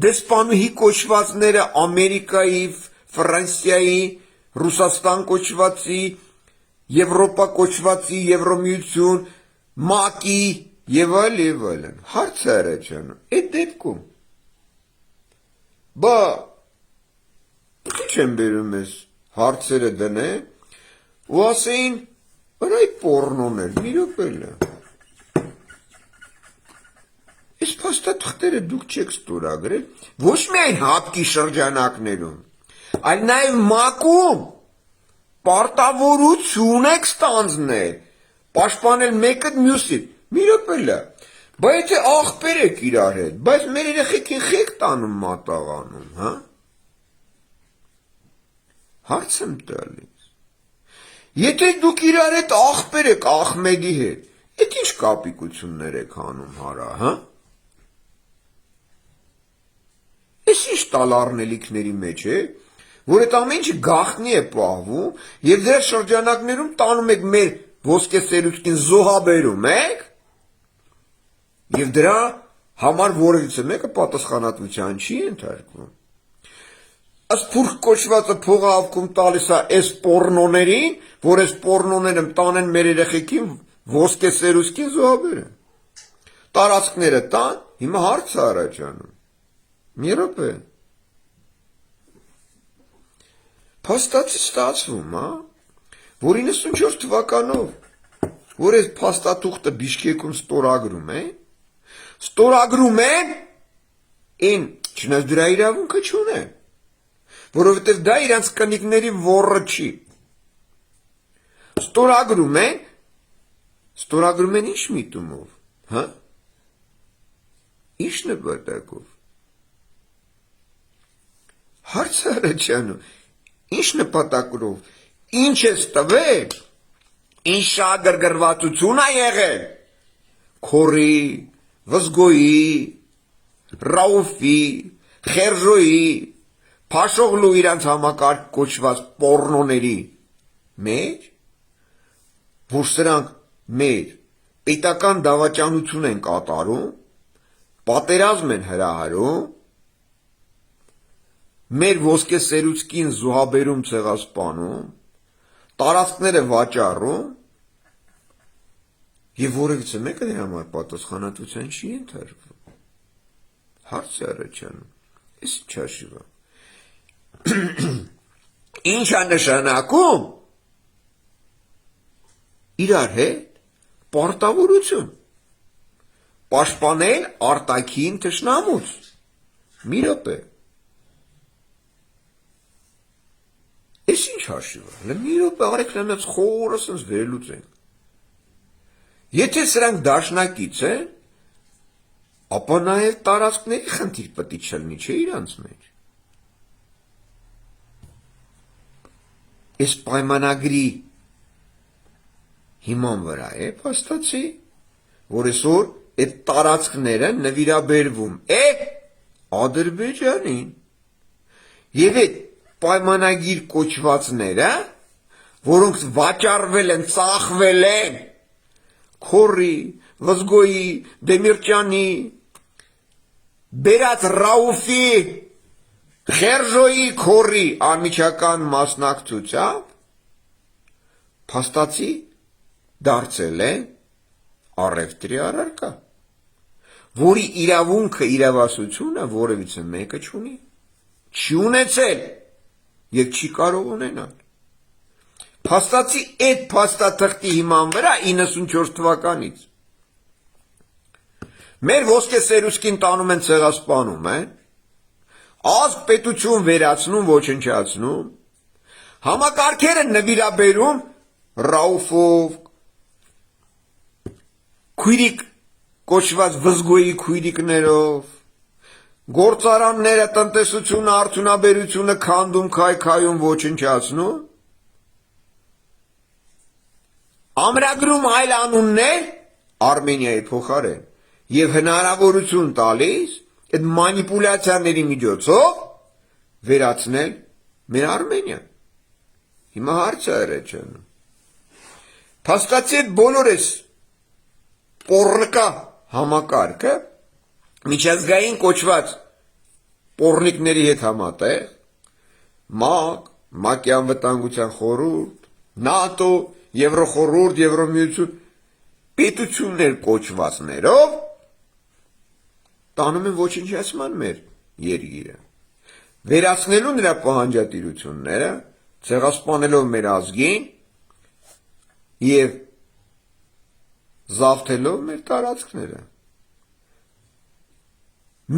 դեսպանուհի կոչվածները Ամերիկայի, Ֆրանսիայի, Ռուսաստան կոչվածի, Եվրոպա կոչվածի, Եվրոմիություն, ՄԱԿ-ի եւ այլն, հարց է առաջանում, այդ դեպքում, բա, ինչ են բերում ես հարցերը դնեն, ու ասեին, որ այդ պորնոն էր, մի րոպե Այս փաստաթղթերը դուք չեք ստորագրել, ոչ միայն հապկի շրջանակներում, այլ նաև ՄԱԿ-ում պարտավորություն եք ստանձնել, պաշտպանել մեկը մյուսին, մի րոպե բա եթե աղբեր եք իրար հետ, բայց մեր երեխեքին խեք տանում մատաղանում, հա? Հարց եմ տալիս, եթե դուք իրար հետ աղբեր եք Ախմեդի հետ, այդ ինչ կապիկություններ եք անում հարա, հա? Ես ինչ տալառնելիքների մեջ է, որ այդ ամեն ինչը գաղտնի է պահվում եւ դրա շրջանակներում տանում եք մեր ոսկեսերուցքին զոհաբերում եք եւ դրա համար որևիցե մեկը պատասխանատվության չի ենթարկվում։ Ըստ փուրք կոչվածը փողը ավքում տալիս է այս պորնոներին, որ այս պորնոները տանեն մեր երեխեքին ոսկեսերուցքին զոհաբերեն։ Տարածքները տան, հիմա հարց է առաջանում։ Մի րոպե։ Փաստացի ստացվում, հա, որ 94 թվականով, որ այս փաստաթուղթը Բիշկեկում ստորագրում են, այն, չնայած դրա իրավունքը չունեն, որովհետև դա իրանց կնիկների ոռը չի։ Ստորագրում են ինչ միտումով, հա, ինչ նպատակով։ Հարց է առաջանում, ինչ նպատակով, ինչ ես տվել, ինչ շահագրգռվածություն է եղել, Քորի, Վզգոյի, Ռաուֆի, Խերժոյի, Փաշօղլու իրանց համակարգ կոչված պորնոների մեջ, որ սրանք մեր պետական դավաճանություն են կատարում, պատերազմ են հրահարում, մեր ոսկեսերուցքին զոհաբերում ցեղասպանում, տարածքները վաճառում եւ որևիցե մեկը դրա համար պատասխանատվության չի ենթարկվում։ Հարց է առաջանում, այս ինչ հաշիվ է։ Ինչ է նշանակում իրար հետ պարտավորություն պաշտպանել արտաքին թշնամուց։ Մի րոպե։ Այս ինչ հաշիվ է։ Մի րոպե արեք նրանց խորը սենց վերելուծենք։ Եթե սրանք դաշնակից են, ապա նաև տարածքների խնդիր պետք է չլինի, չէ՞ իրանց մեջ։ Այս պայմանագրի հիման վրա է փաստացի, որ այսօր այդ տարածքները նվիրաբերվում է Ադրբեջանին։ Եվ այդ պայմանագիր կոչվածները, որոնք վաճառվել են, ծախվել են Քորի, Վզգոյի, Դեմիրճյանի, Բերած Ռաուֆի, Խերժոյի Քորի անմիջական մասնակցությամբ փաստացի դարձել է առևտրի առարկա, որի իրավունքը, իրավասությունը որևիցե մեկը չունի, չի ունեցել եւ չի կարող ունենալ։ Փաստացի այդ փաստաթղթի հիման վրա 94 թվականից մեր ոսկեսերուցքին տանում են ցեղասպանում, ազգ պետություն վերացնում, ոչնչացնում, համակարգերը նվիրաբերում Ռաուֆով, քույրիկ կոչված Վզգոյի քույրիկներով, գործարանները, տնտեսությունը, արդյունաբերությունը քանդում, քայքայում, ոչնչացնում, ամրագրում այլ անուններ Արմենիայի փոխարեն եւ հնարավորություն տալիս այդ մանիպուլյացիաների միջոցով վերացնել մեր Արմենիան։ Հիմա հարցը երեչն։ Փաստացի այդ բոլորս պոռնկա համակարգը միջազգային կոչված պոռնիկների հետ համատեղ ՄԱԿ-ի անվտանգության խորհուրդ, ՆԱՏՕ, Եվրոխորհուրդ, Եվրոմիություն պետություններ կոչվածներով տանում են ոչնչացման մեր երկիրը, վերացնելու նրա պահանջատիրությունները, ցեղասպանելով մեր ազգին եւ զավթելով մեր տարածքները։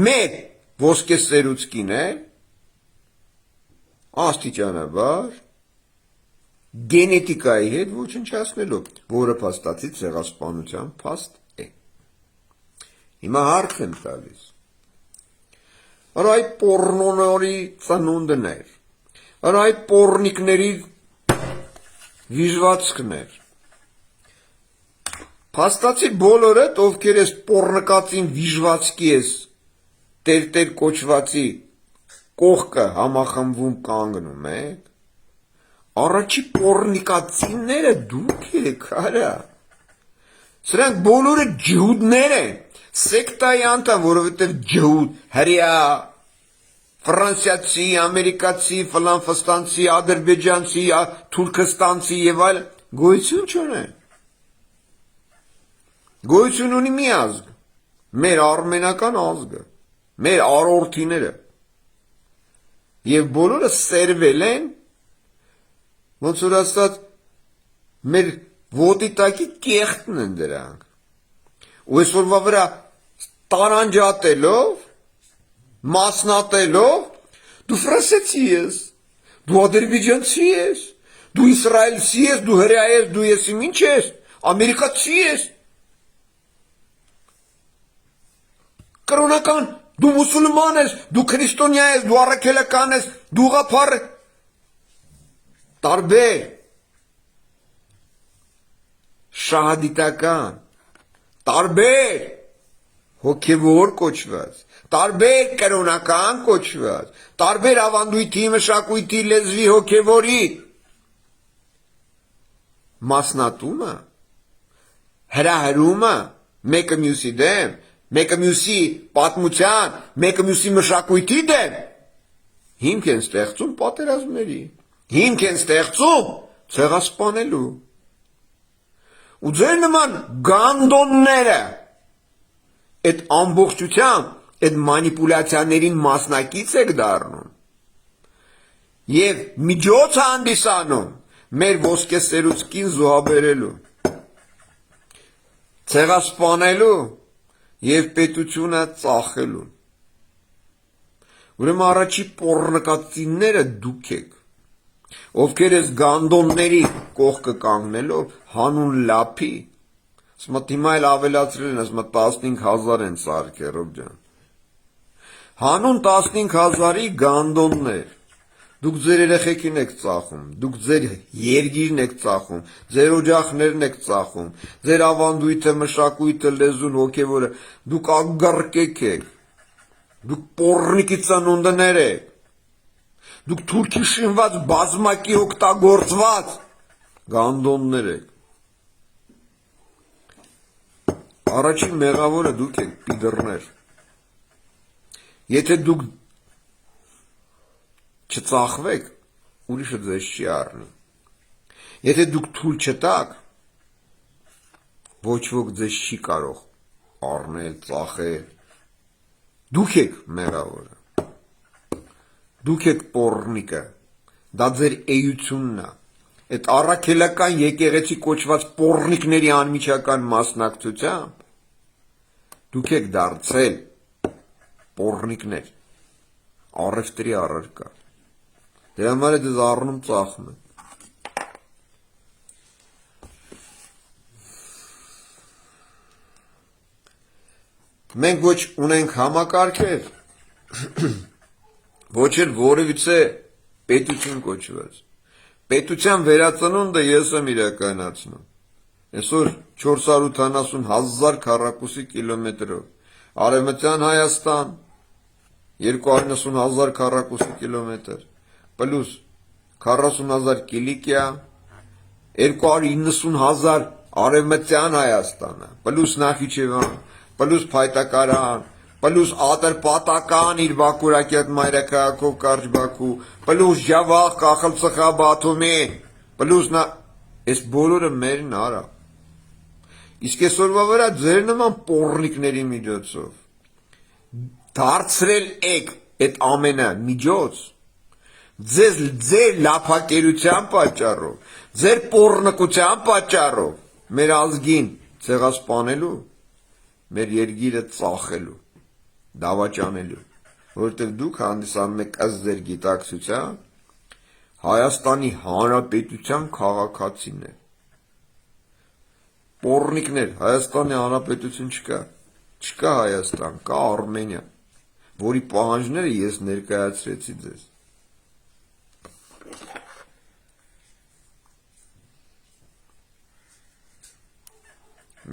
Մեր ոսկե սերուցքիներ աստիճանաբար գենետիկայի հետ ոչնչացնելով, որը փաստացի ցեղասպանության փաստ է։ Հիմա հարց եմ տալիս։ Այ պոռնոների ծնունդներ, այ պոռնիկների վիժվածքներ։ Փաստացի բոլորդ, ովքեր ես պոռնկածին վիժվածքի ես տեր կոչվածի կողքը համախմբվում կանգնում եք, առաջի պոռնիկացիները դուք եք, արա։ Սրանք բոլորը ջհուդներ են, սեկտայի անդամ, որովհետև ջհուդ, հրյա, ֆրանսիացի, ամերիկացի, ֆլանֆստանցի, ադրբեջանցի, թուրքստանցի եւ այլ գոյություն չունեն։ Գոյություն ունի մի ազգ, մեր արմենական ազգը, մեր արորդիները, եւ բոլորը սերվել են, ոնց որ ասած, մեր ոտի տակի կեղտն են դրանք, ու այսօրվա վրա տարանջատելով, մասնատելով, դու ֆրանսիացի ես, դու ադրբեջանցի ես, դու իսրայելցի ես, դու հրյա ես, դու եսի ինչ ես, ամերիկացի ես, կրոնական, դու մուսուլման ես, դու քրիստոնյա ես, դու առաքելական ես, դու ուղղափառ ես, տարբեր, շահադիտական, տարբեր, հոգևոր կոչված, տարբեր կրոնական կոչված, տարբեր ավանդույթի, մշակույթի, լեզվի, հոգևորի մասնատումը, հրահրումը, մեկը մյուսի դեմ, մեկը մյուսի պատմության, մեկը մյուսի մշակույթի դեմ, հիմք են ստեղծում պատերազմների, հիմք են ստեղծում ցեղասպանելու։ Ու ձեր նման գանդոնները այդ ամբողջությամբ, այդ մանիպուլյացիաներին մասնակից եք դառնում եւ միջոց հանդիսանում մեր ոսկե սերուցքին զոհաբերելու, ցեղասպանելու եւ պետությունը ծախելու։ Ուրեմն առաջի պոռնկացիները դուք եք, ովքեր ես գանդոնների կողքը կանգնելով հանուն լափի, ասма հիմա էլ ավելացրել են, ասма 15,000 են սարքել, ռոբ ջան։ Հանուն 15,000-ի գանդոններ, դուք ձեր երեխեքին եք ծախում, դուք ձեր երգիրն եք ծախում, ձեր օջախներն եք ծախում, ձեր ավանդույթը, մշակույթը, լեզուն, հոգևորը, դուք ագարկեք եք, դուք պոռնիկի ծնունդներ եք, դուք թուրքի շինված բազմակի օգտագործված գանդոններ եք։ Առաջին մեղավորը դուք եք, պիդռներ։ Եթե դուք չծախվեք, ուրիշը ձեզ չի առնի։ Եթե դուք թույլ չտաք, ոչ ոք ձեզ չի կարող առնել, ծախել։ Դուք եք մեղավորը։ Դուք եք պոռնիկը։ Դա ձեր էությունն է։ Այդ առաքելական եկեղեցի կոչված պոռնիկների անմիջական մասնակցությամբ դուք եք դարձել պոռնիկներ, առևտրի առարկա։ Դրա համար է դες առնում ծախում է։ Մենք ոչ ունենք համակարգեր, ոչ էլ որևիցե պետություն կոչված։ Պետության վերածնունդը ես եմ իրականացնում։ Այսօր 480,000 քառակուսի կիլոմետրով Արևմտյան Հայաստան 290,000 քառակուսի կիլոմետր, պլյուս 40,000 Կիլիկիա, 290,000 Արևմտյան Հայաստանը, պլյուս Նախիջևան, պլյուս Փայտակարան, պլյուս Ատրպատական իր Բաքուրակի հետ մայրաքաղաքով կարճ Բաքու, պլյուս Ջավախ, Կախալցխա, Բաթումի, պլյուս այս բոլորը մերն արա։ Իսկ այսօրվա վրա ձեր նման պոռնիկների միջոցով դարձրել եք այդ ամենը միջոց, ձեր լափակերության պատճառով, ձեր պոռնկության պատճառով, մեր ազգին ցեղասպանելու, մեր երկիրը ծախելու, դավաճանելու, որովհետև դուք հանդիսանում եք ըստ ձեր գիտակցության Հայաստանի Հանրապետության քաղաքացիներ, պոռնիկներ, Հայաստանի Հանրապետություն չկա Հայաստան, կա Արմենիա, որի պահանջները ես ներկայացրեցի ձեզ։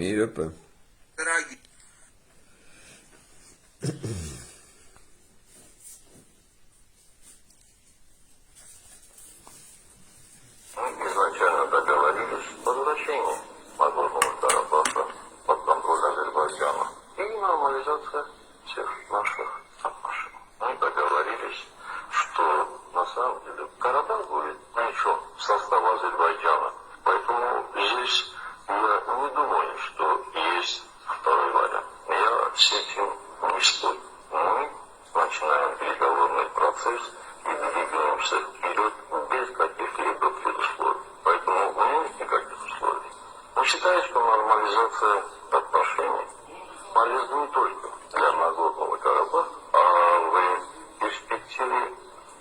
Մի րոպե։ Изначально договорились о возвращении Нагорного Карабаха под контроль Азербайджана и нормализация всех наших отношений. Мы договорились, что на самом деле Карабах будет ничего в состав Азербайджана. Поэтому здесь я не думаю, что есть второй вариант. Я с этим не спорю. Мы начинаем переговорный процесс и двигаемся вперед без каких-либо предусловий. Поэтому нет никаких условий. Мы считаем, что нормализация отношений полезна не только для Нагорного Карабаха, а в перспективе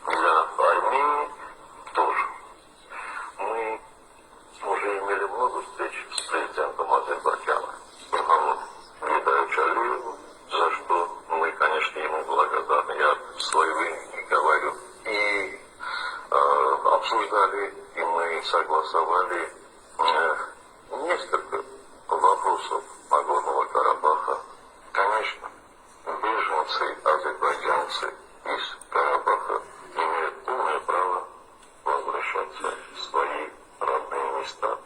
для Армении тоже. Мы уже имели много встреч с президентом Азербайджана Илхамом Гайдаровичем Алиевым, за что мы, конечно, ему благодарны. Я в свое время не говорю. И обсуждали, и мы согласовали несколько вопросов Нагорного Карабаха. Конечно, беженцы, азербайджанцы из Карабаха имеют полное право возвращаться в свои родные места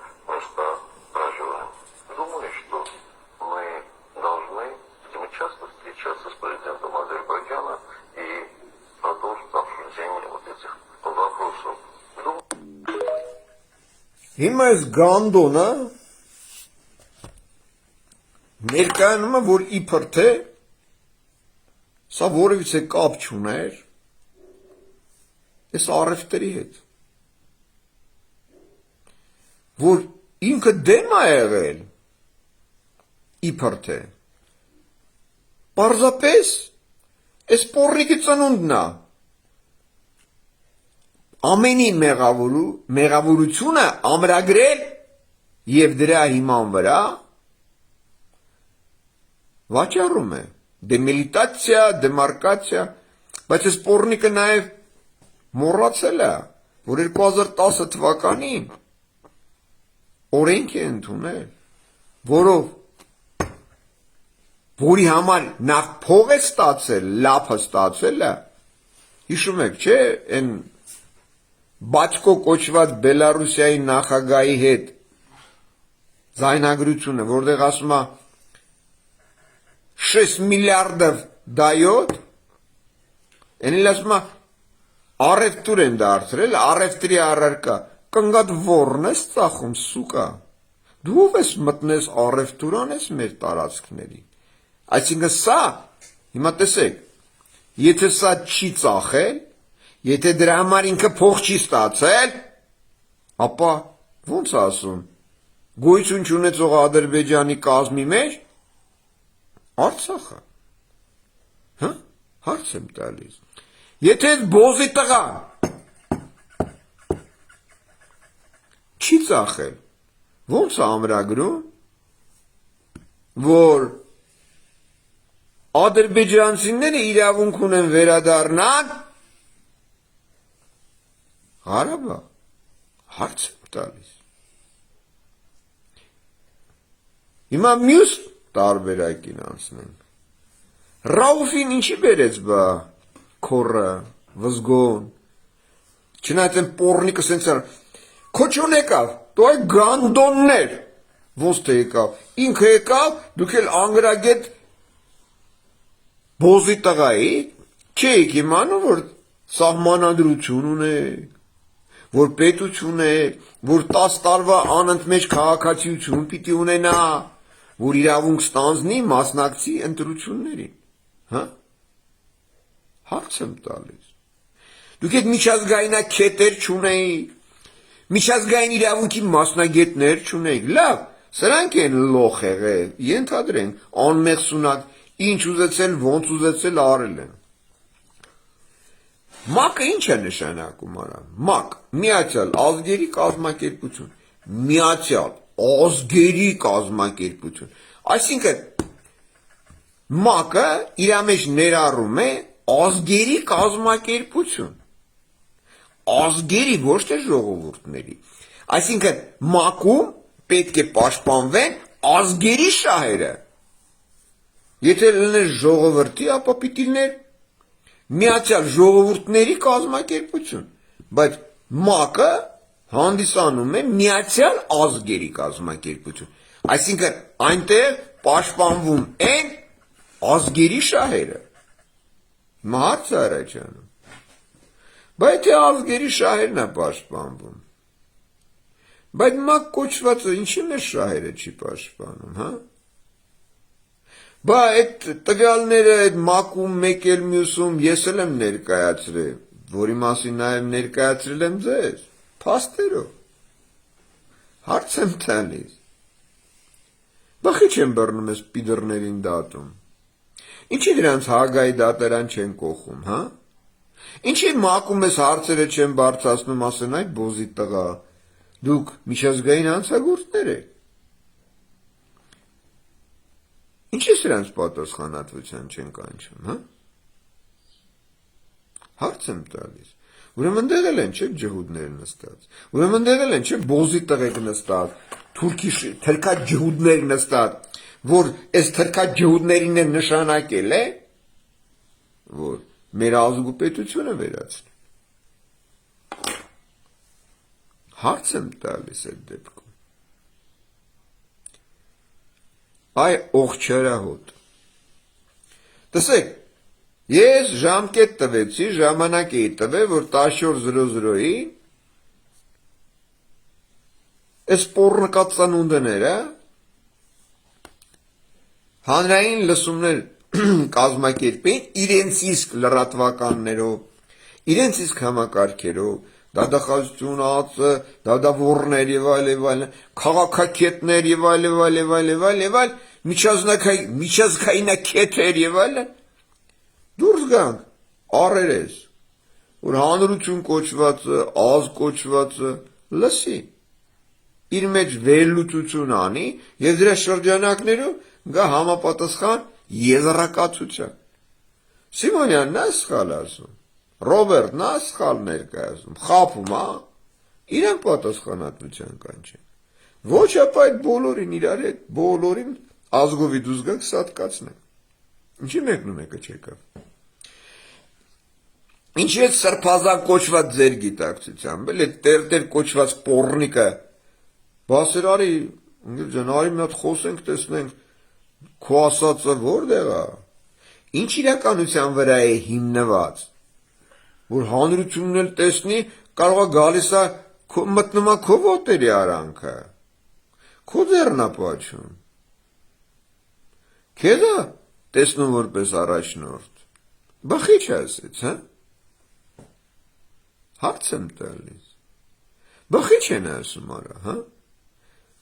проживания. Думаю, что мы должны часто встречаться с президентом Азербайджана и продолжить обсуждение вот этих вопросов. Հիմա այս գանդոնը ներկայանում է, որ իբր թե սա որևիցե կապ չուներ այս առևտրի հետ, որ ինքը դեմ է եղել իբր թե պարզապես այս պոռնիկի ծնունդն է ամենի մեղավորությունը ամրագրել եւ դրա հիման վրա վաճառում է դեմիլիտացիա, դեմարկացիա, բայց այս պոռնիկը նաեւ մոռացել է, որ 2010 թվականին օրենք է ընդունել, որի համար նախ փող է ստացել, լափը ստացել է, հիշում եք, չէ, այն Բաչկո կոչված Բելարուսիայի նախագահի հետ զայնագրությունը, որտեղ ասում է 6 միլիարդով դայոտ, այնիլ ասում է առևտուր են դարձրել, առևտրի առարկա, կնգատ որն ես ծախում, սուկա, դու ով ես մտնես առևտուր անես մեր տարածքներին, այսինքն սա, հիմա տեսեք, եթե սա չի ծախել, եթե դրա համար ինքը փող չի ստացել, ապա ոնց ասում, գոյություն չունեցող Ադրբեջանի կազմի մեջ Արցախը, հարց եմ տալիս, եթե բոզի տղան չի ծախել, ոնց է ամրագրում, որ ադրբեջանցիները իրավունք ունեն վերադառնալ Ղարաբաղ, հարց եմ տալիս։ Հիմա մյուս տարբերակին անցնենք։ Ռաուֆին ինչի բերեց բա քորը, վզգոն։ Չնայած են պորնիկը սենց էր, քոչոն եկավ, դու այ գանդոններ, ոնց թե եկավ, ինքը եկավ, դուք էլ անգրագետ բոզի տղայի, չեիք իմանում, որ սահմանադրություն ունեք, որ պետություն է, որ 10 տարվա անընդմեջ քաղաքացիություն պիտի ունենա, որ իրավունք ստանձնի մասնակցի ընտրություններին, հա? Հարց եմ տալիս։ Դուք այդ միջազգայնակետեր չունեիք, միջազգային իրավունքի մասնագետներ չունեիք, լավ, սրանք են լոխ եղել, ենթադրենք, անմեղ սունակ, ինչ ուզեցել, ոնց ուզեցել արել են։ ՄԱԿ-ը ինչ է նշանակում արա, ՄԱԿ, միացյալ ազգերի կազմակերպություն, միացյալ ազգերի կազմակերպություն, այսինքն ՄԱԿ-ը իր մեջ ներառում է ազգերի կազմակերպություն, ազգերի ոչ թե ժողովուրդների, այսինքն ՄԱԿ-ում պետք է պաշտպանվեն ազգերի շահերը, եթե լիներ ժողովրդի, ապա պիտի լիներ միացյալ ժողովուրդների կազմակերպություն, բայց ՄԱԿ-ը հանդիսանում է միացյալ ազգերի կազմակերպություն, այսինքն այնտեղ պաշտպանվում են ազգերի շահերը, հարց է առաջանում, բայց թե ազգերի շահերն է պաշտպանվում, բայց ՄԱԿ կոչվածը ինչի մեր շահերը չի պաշտպանում, հա? Բա այդ տվյալները այդ ՄԱԿ-ում մեկ էլ մյուսում ես էլ եմ ներկայացրել, որի մասին նաև ներկայացրել եմ ձեզ, փաստերով, հարց եմ տալիս, բա խի չեմ բռնում ես պիդրներին դատում, ինչի դրանց Հագայի դատարան չեն կողում, հա? Ինչի ՄԱԿ-ում ես հարցերը չեն բարձրացնում, ասեն այդ բոզի տղա, դուք միջազգային հանցագործներ եք, ինչի սրանց պատասխանատվության չեն կանչում, հա? Հարց եմ տալիս, ուրեմն դեղել են չէ ջհուդներ նստած, ուրեմն դեղել են չէ բոզի տղեկ նստած, թրքած ջհուդներ նստած, որ այս թրքած ջհուդներին է նշանակել է, որ մեր ազգու պետությունը վերացնի։ Հարց եմ տալիս այդ դեպքում։ Այ օղչարահոտ։ Տեսեք, ես ժամկետ տվեցի, ժամանակ էի տվել, որ 14:00-ի այս պոռնկացանունդները հանրային լսումներ կազմակերպեին իրենց իսկ լրատվականներով, իրենց իսկ համակարգերով, դադախազություն ԱԾ, դադավորներ եւ այլ, քաղաքակետներ եւ այլ, միջազգայնակետեր եւ այլ, դուրս գանք, առերես, որ հանրություն կոչվածը, ազգ կոչվածը, լսի, իր մեջ վերլուծություն անի եւ դրա շրջանակներում գա համապատասխան եզրակացության։ Սիմոնյանն է սխալ ասում, Ռոբերտն է սխալ ներկայացնում, խաբում, հա, իրեն պատասխանատվության կանչեն։ Ոչ ապա այդ բոլորին իրար հետ, բոլորին ազգովի դուրս գանք սատկացնենք։ Ինչի մեկնում եկը չեկավ։ Ինչի այդ սրբազան կոչված ձեր գիտակցությամբ, էլ այդ տեր կոչված պոռնիկը, բասեր արի, արի մի հատ խոսենք, տեսնենք, քո ասածը որտեղ է, ինչ իրականության վրա է հիմնված, որ հանրությունն էլ տեսնի, կարող է գալիս է մտնում է քո ոտերի արանքը, քո ձեռն է պաչում, քեզ է տեսնում որպես առաջնորդ, բա խիչ ասեց, հա? Հարց եմ տալիս, բա խիչ են ասում արա, հա?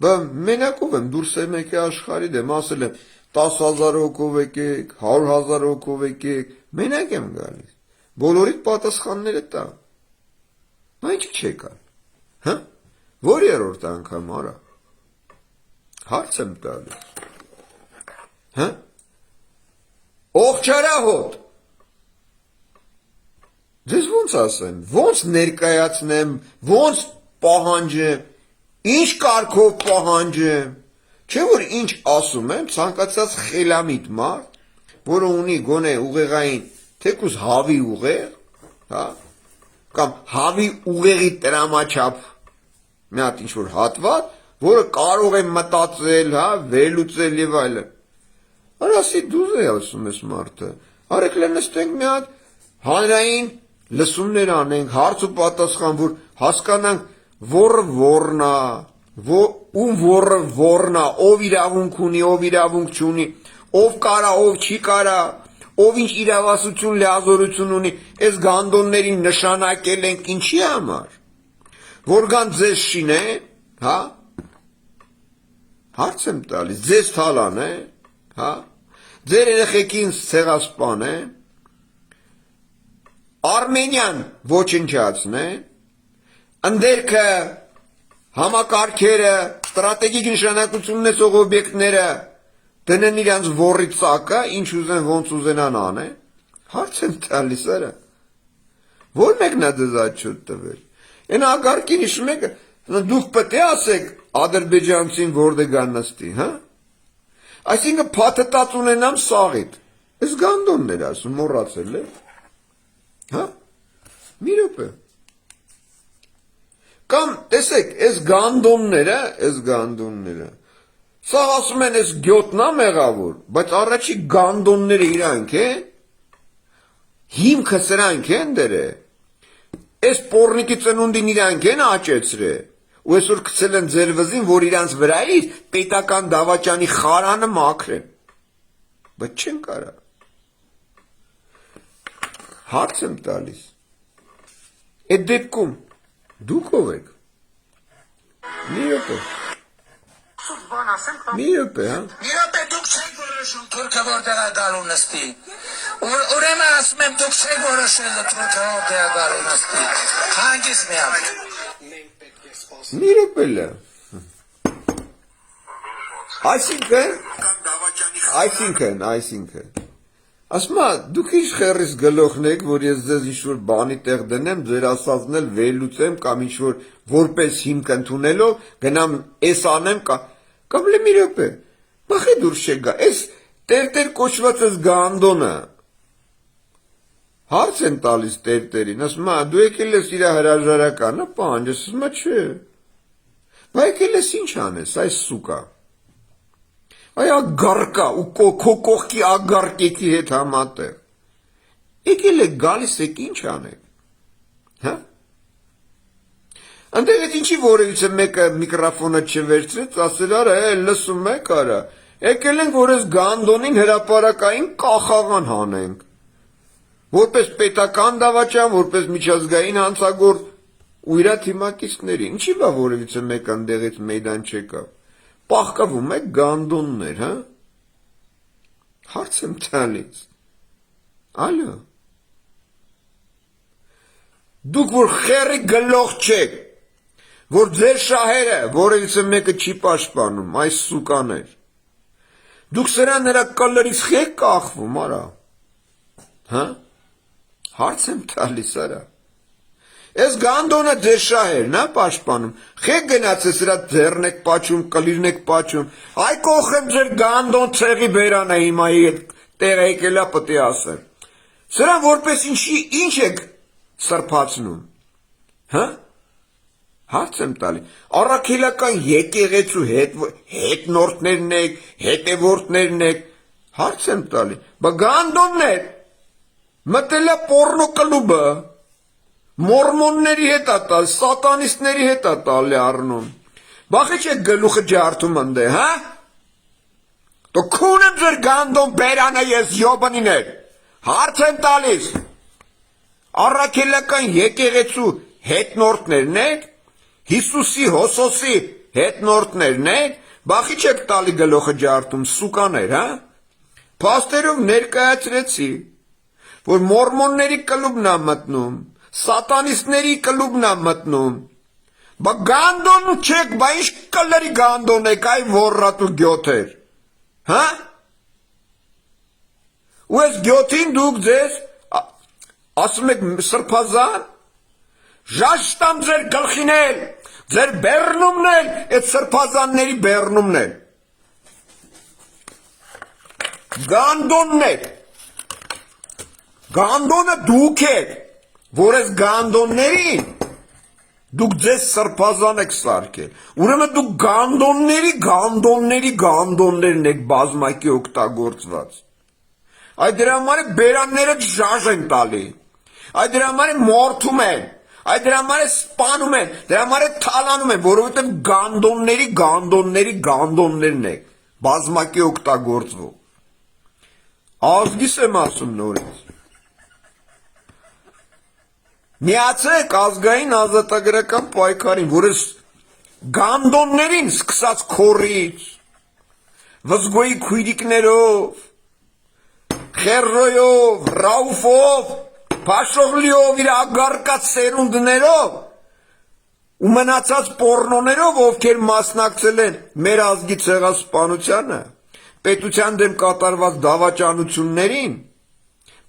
Բա մենակով եմ դուրս եմ եկե աշխարհի դեմ, ասել եմ 10,000 հոգով եկեք, 100,000 հոգով եկեք, մենակ եմ գալիս, բոլորիդ պատասխանները տա, բա ինչի չեկան, հա? Որ երորդ անգամ արա, հարց եմ տալիս, հա? Օղչարահոտ, ձեզ ոնց ասեմ, ոնց ներկայացնեմ, ոնց պահանջեմ, ինչ կարգով պահանջեմ, չէ որ ինչ ասում եմ, ցանկացած խելամիտ մարդ, որը ունի գոնե ուղեղային թեկուզ հավի ուղեղ, հա, կամ հավի ուղեղի տրամաչափ մի հատ ինչ-որ հատված, որը կարող է մտածել, հա, վերլուծել եւ այլն։ Արասի դուզ է ասում ես մարդը։ Արեք լնստենք մի հատ հանրային լսումներ անենք, հարց ու պատասխան, որ հասկանանք որը որնա, ում որը որնա, ով իրավունք ունի, ով իրավունք չունի, ով կարա, ով չի կարա, ով ինչ իրավասություն լիազորություն ունի, այս գանդոններին նշանակել ենք ինչի համար, որ գան ձեզ շինեն, հա, հարց եմ տալիս, ձեզ թալան է, հա, ձեր երեխեքին ցեղասպան է, Արմենիան ոչնչացնեն, ընդերքը համակարգերը, ստրատեգիկ նշանակություն ունեցող օբյեկտները դնեն իրանց ոռի ծակը, ինչ ուզեն ոնց ուզենան անեն, հարց եմ տալիս արա, որ մեկն է ձեզ աչոտ տվել, են ագարկին իշում եք, դուք պետք է ասեք ադրբեջանցին որտե գան նստի, հա, այսինքն փաթթած ունենամ սաղիտ, այս գանդոնն էր ասում, մոռացել է, հա, մի րոպե, կամ տեսեք, այս գանդոնները, սա ասում են այս գյոտնա մեղավոր, բայց առաջի գանդոնները իրանք են, հիմքը սրանք են դերը, այս պորնիկի ծնունդին իրանք են աճեցրե, ու այսօր գցել են ձեր վզին, որ իրանց վրայից պետական դավաճանի խարանը մաքրեն, բայց չեն կարա, հարց եմ տալիս, այդ դեպքում, դուք ով եք, մի րոպե, մի րոպե, հա, Մի րոպե դուք չեք որոշում թուրքը որտեղ է գալու նստի։ Ուրեմն ասում եմ դուք չեք որոշել թուրքը որտեղ է գալու նստի։ Հանգիստ մի հատ։ մի րոպե լա, այսինքն, ասմա, դուք ինչ խերիս գլոխն եք, որ ես ձեզ ինչ-որ բանի տեղ դնեմ, ձեր ասածն էլ վերլուծեմ, կամ ինչ-որ որպես հիմք ընդունելով, գնամ էս անեմ, կամ լե մի րոպե, բախի դուրս չեք գա, այս տերտեր կոչված ես գանդոնը, հարց են տալիս տերտերին, ասմա, դու եկել ես իրա հրաժարականը, պանջ, ասմա չէ, բա եկել ես ինչ անես, այս սուկա, այ ագարկա ու քո կողքի ագարկեքի հետ համատեղ, եկել եք գալիս եք ինչ անեք, հա, ընդեղ էդ ինչի որևիցե մեկը միկրոֆոնը չվերցրեց, ասել արա, լսում եք արա, եկել ենք, որ ես գանդոնին հրապարակային կախաղան հանենք, որպես պետական դավաճան, որպես միջազգային հանցագործ ու իրա թիմակիցների, ինչի բա որևիցե մեկը ընդեղից մեյդան չեկավ, պահկվում եք գանդոններ, հա, հարց եմ տալիս, ալո, դուք որ խերի գլող չեք, որ ձեր շահերը որևիցե մեկը չի պաշտպանում, այս սուկաներ, դուք սրա նրա կլրից խեք կախվում, արա, հա, հարց եմ տալիս, արա, այս գանդոնը ձեր շահերն է պաշտպանում, խեք գնացես սրա ձեռն եք պաչում, կլիրն եք պաչում, այ կողեմ ձեր գանդոն ցեղի բերանը հիմա տեղը եկելա պտի ասեմ, սրան որպես ինչ եք սրբացնում, հա, հարց եմ տալի, առաքելական եկեղեցու հետնորդներն եք, հետևորդներն եք, հարց եմ տալի, բա գանդոններ, մտել է պորնո կլուբը, մորմոնների հետ է տալ, սատանիստների հետ է տալ է առնում, բախի չեք գլուխը ջարդում ընդե, հա, դո քունեմ ձեր գանդոն բերանը ես յոբնիներ, հարց եմ տալիս, առաքելական եկեղեցու հետնորդներն եք, Հիսուսի հոսոսի հետնորդներն եք, բախի չեք տալի գլոխը ջարդում, սուկաներ, հա, փաստերով ներկայացրեցի, որ մորմոնների կլուբն է մտնում, սատանիստների կլուբն է մտնում, բա գանդոն չեք, բա ինչ կլերի գանդոն եք, այ ոռատու գյոթեր, հա, ու ես գյոթին դուք ձեզ, ասում եք սրբազան, ժաշտամ ձեր գլխին էլ, ձեր բեռնումն էլ, այդ սրբազանների բեռնումն էլ, գանդոնն եք, Գանդոնը դուք եք, որ այս գանդոններին դուք ձեզ սրբազան եք սարքել։ Ուրեմն դուք գանդոններն եք բազմակի օգտագործված։ Այդ դրա համար է բերանները ժաժ են տալի։ Այդ դրա համար է մորթում են։ Այդ դրա համար է սպանում են, դրա համար է թալանում են, որովհետև գանդոններն եք, բազմակի օգտագործվող։ Ազգիս եմ ասում նորից։ Միացեք ազգային ազատագրական պայքարին, որ այս գանդոններին սկսած քորից, վզգոյի քույրիկներով, Խերրոյով, Ռաուֆով, Փաշողլիով, իր ագարկած սերունդներով ու մնացած պորնոներով, ովքեր մասնակցել են մեր ազգի ցեղասպանությանը, պետության դեմ կատարված դավաճանություններին,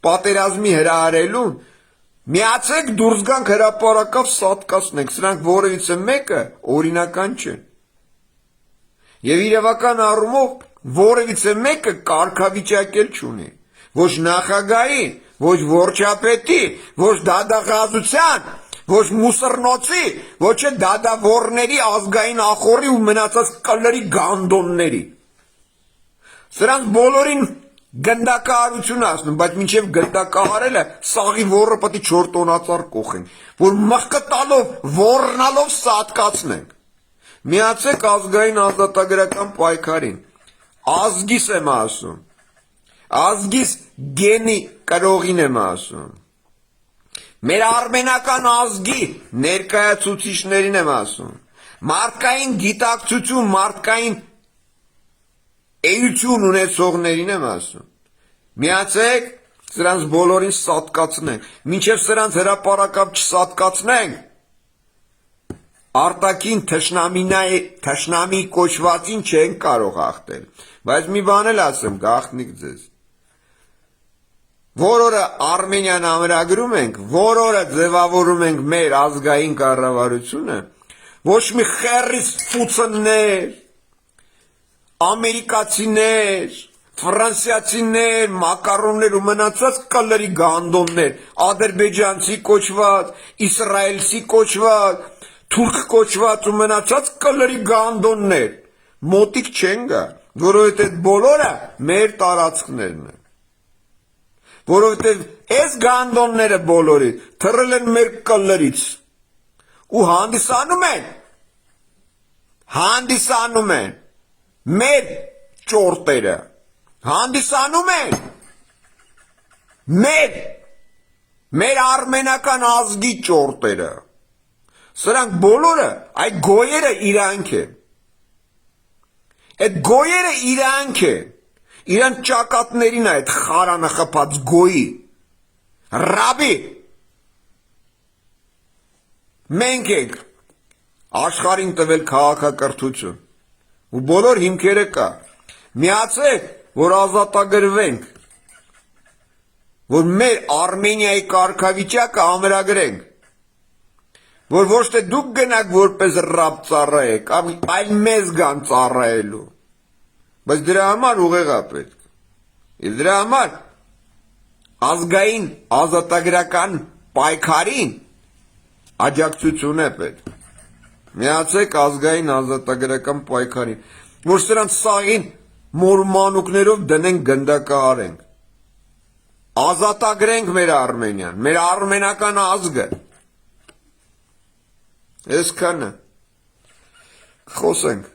պատերազմի հրահարելուն, միացեք դուրս գանք հրապարակավ սատկացնենք, սրանք որևիցե մեկը օրինական չեն։ Եվ իրավական առումով որևիցե մեկը կարգավիճակ էլ չունի, ոչ նախագահի, ոչ վարչապետի, ոչ դադախազության, ոչ մուսռնոցի, ոչ դադավորների ազգային ախորի ու մնացած կլերի գանդոնների։ Սրանց բոլորին գնդակահարություն ասնում, բայց մինչև գնդակահարելը սաղի ոռը պետք է 4 տոնածառ կողենք, որ մղկը տալով, ոռնալով սատկացնենք։ Միացեք ազգային ազատագրական պայքարին։ Ազգիս եմ ասում։ Ազգիս գենի կրողին եմ ասում։ Մեր արմենական ազգի ներկայացուցիչներին եմ ասում։ Մարդկային գիտակցություն, մարդկային էություն ունեցողներին եմ ասում։ Միացեք սրանց բոլորին սատկացնենք։ Մինչև սրանց հրապարակավ չսատկացնենք, արտաքին թշնամի կոչվածին չեն կարող հաղթել։ Բայց մի բան էլ ասեմ, գաղտնիք ձեզ։ Որ օրը Արմենիան ամրագրում ենք, որ օրը ձևավորում ենք մեր ազգային կառավարությունը, ոչ մի խեռից ֆուցններ, ամերիկացիներ, ֆրանսիացիներ, մակարոններ ու մնացած կլերի գանդոններ, ադրբեջանցի կոչված, իսրայելցի կոչված, թուրք կոչված ու մնացած կլերի գանդոններ մոտիկ չեն գա, որովհետև բոլորը մեր տարածքներն են։ Որովհետև այս գանդոնները բոլորի թռել են մեր կլերից ու հանդիսանում են մեր ճորտերը, հանդիսանում են մեր արմենական ազգի ճորտերը։ Սրանք բոլորը այդ գոյերը իրանք են։ Այդ գոյերը իրանք են։ Իրան ճակատներին այդ խարանը խփած գոյի։ Ռաբի։ Մենք ենք աշխարհին տվել քաղաքակրթություն։ Ու բոլոր հիմքերը կա։ Միացեք, որ ազատագրվենք, որ մեր Արմենիայի կարգավիճակը ամրագրենք, որ ոչ թե դուք գնաք որպես ռաբ ծառայեք, այլ մեզ գան ծառայելու։ Բայց դրա համար ուղեղա պետք։ Եվ դրա համար ազգային ազատագրական պայքարին աջակցություն է պետք։ Միացեք ազգային ազատագրական պայքարին, որ սրանց սաղին մորմանուկներով դնենք գնդակահարենք։ Ազատագրենք մեր Արմենիան, մեր արմենական ազգը։ Այսքանը։ Խոսենք։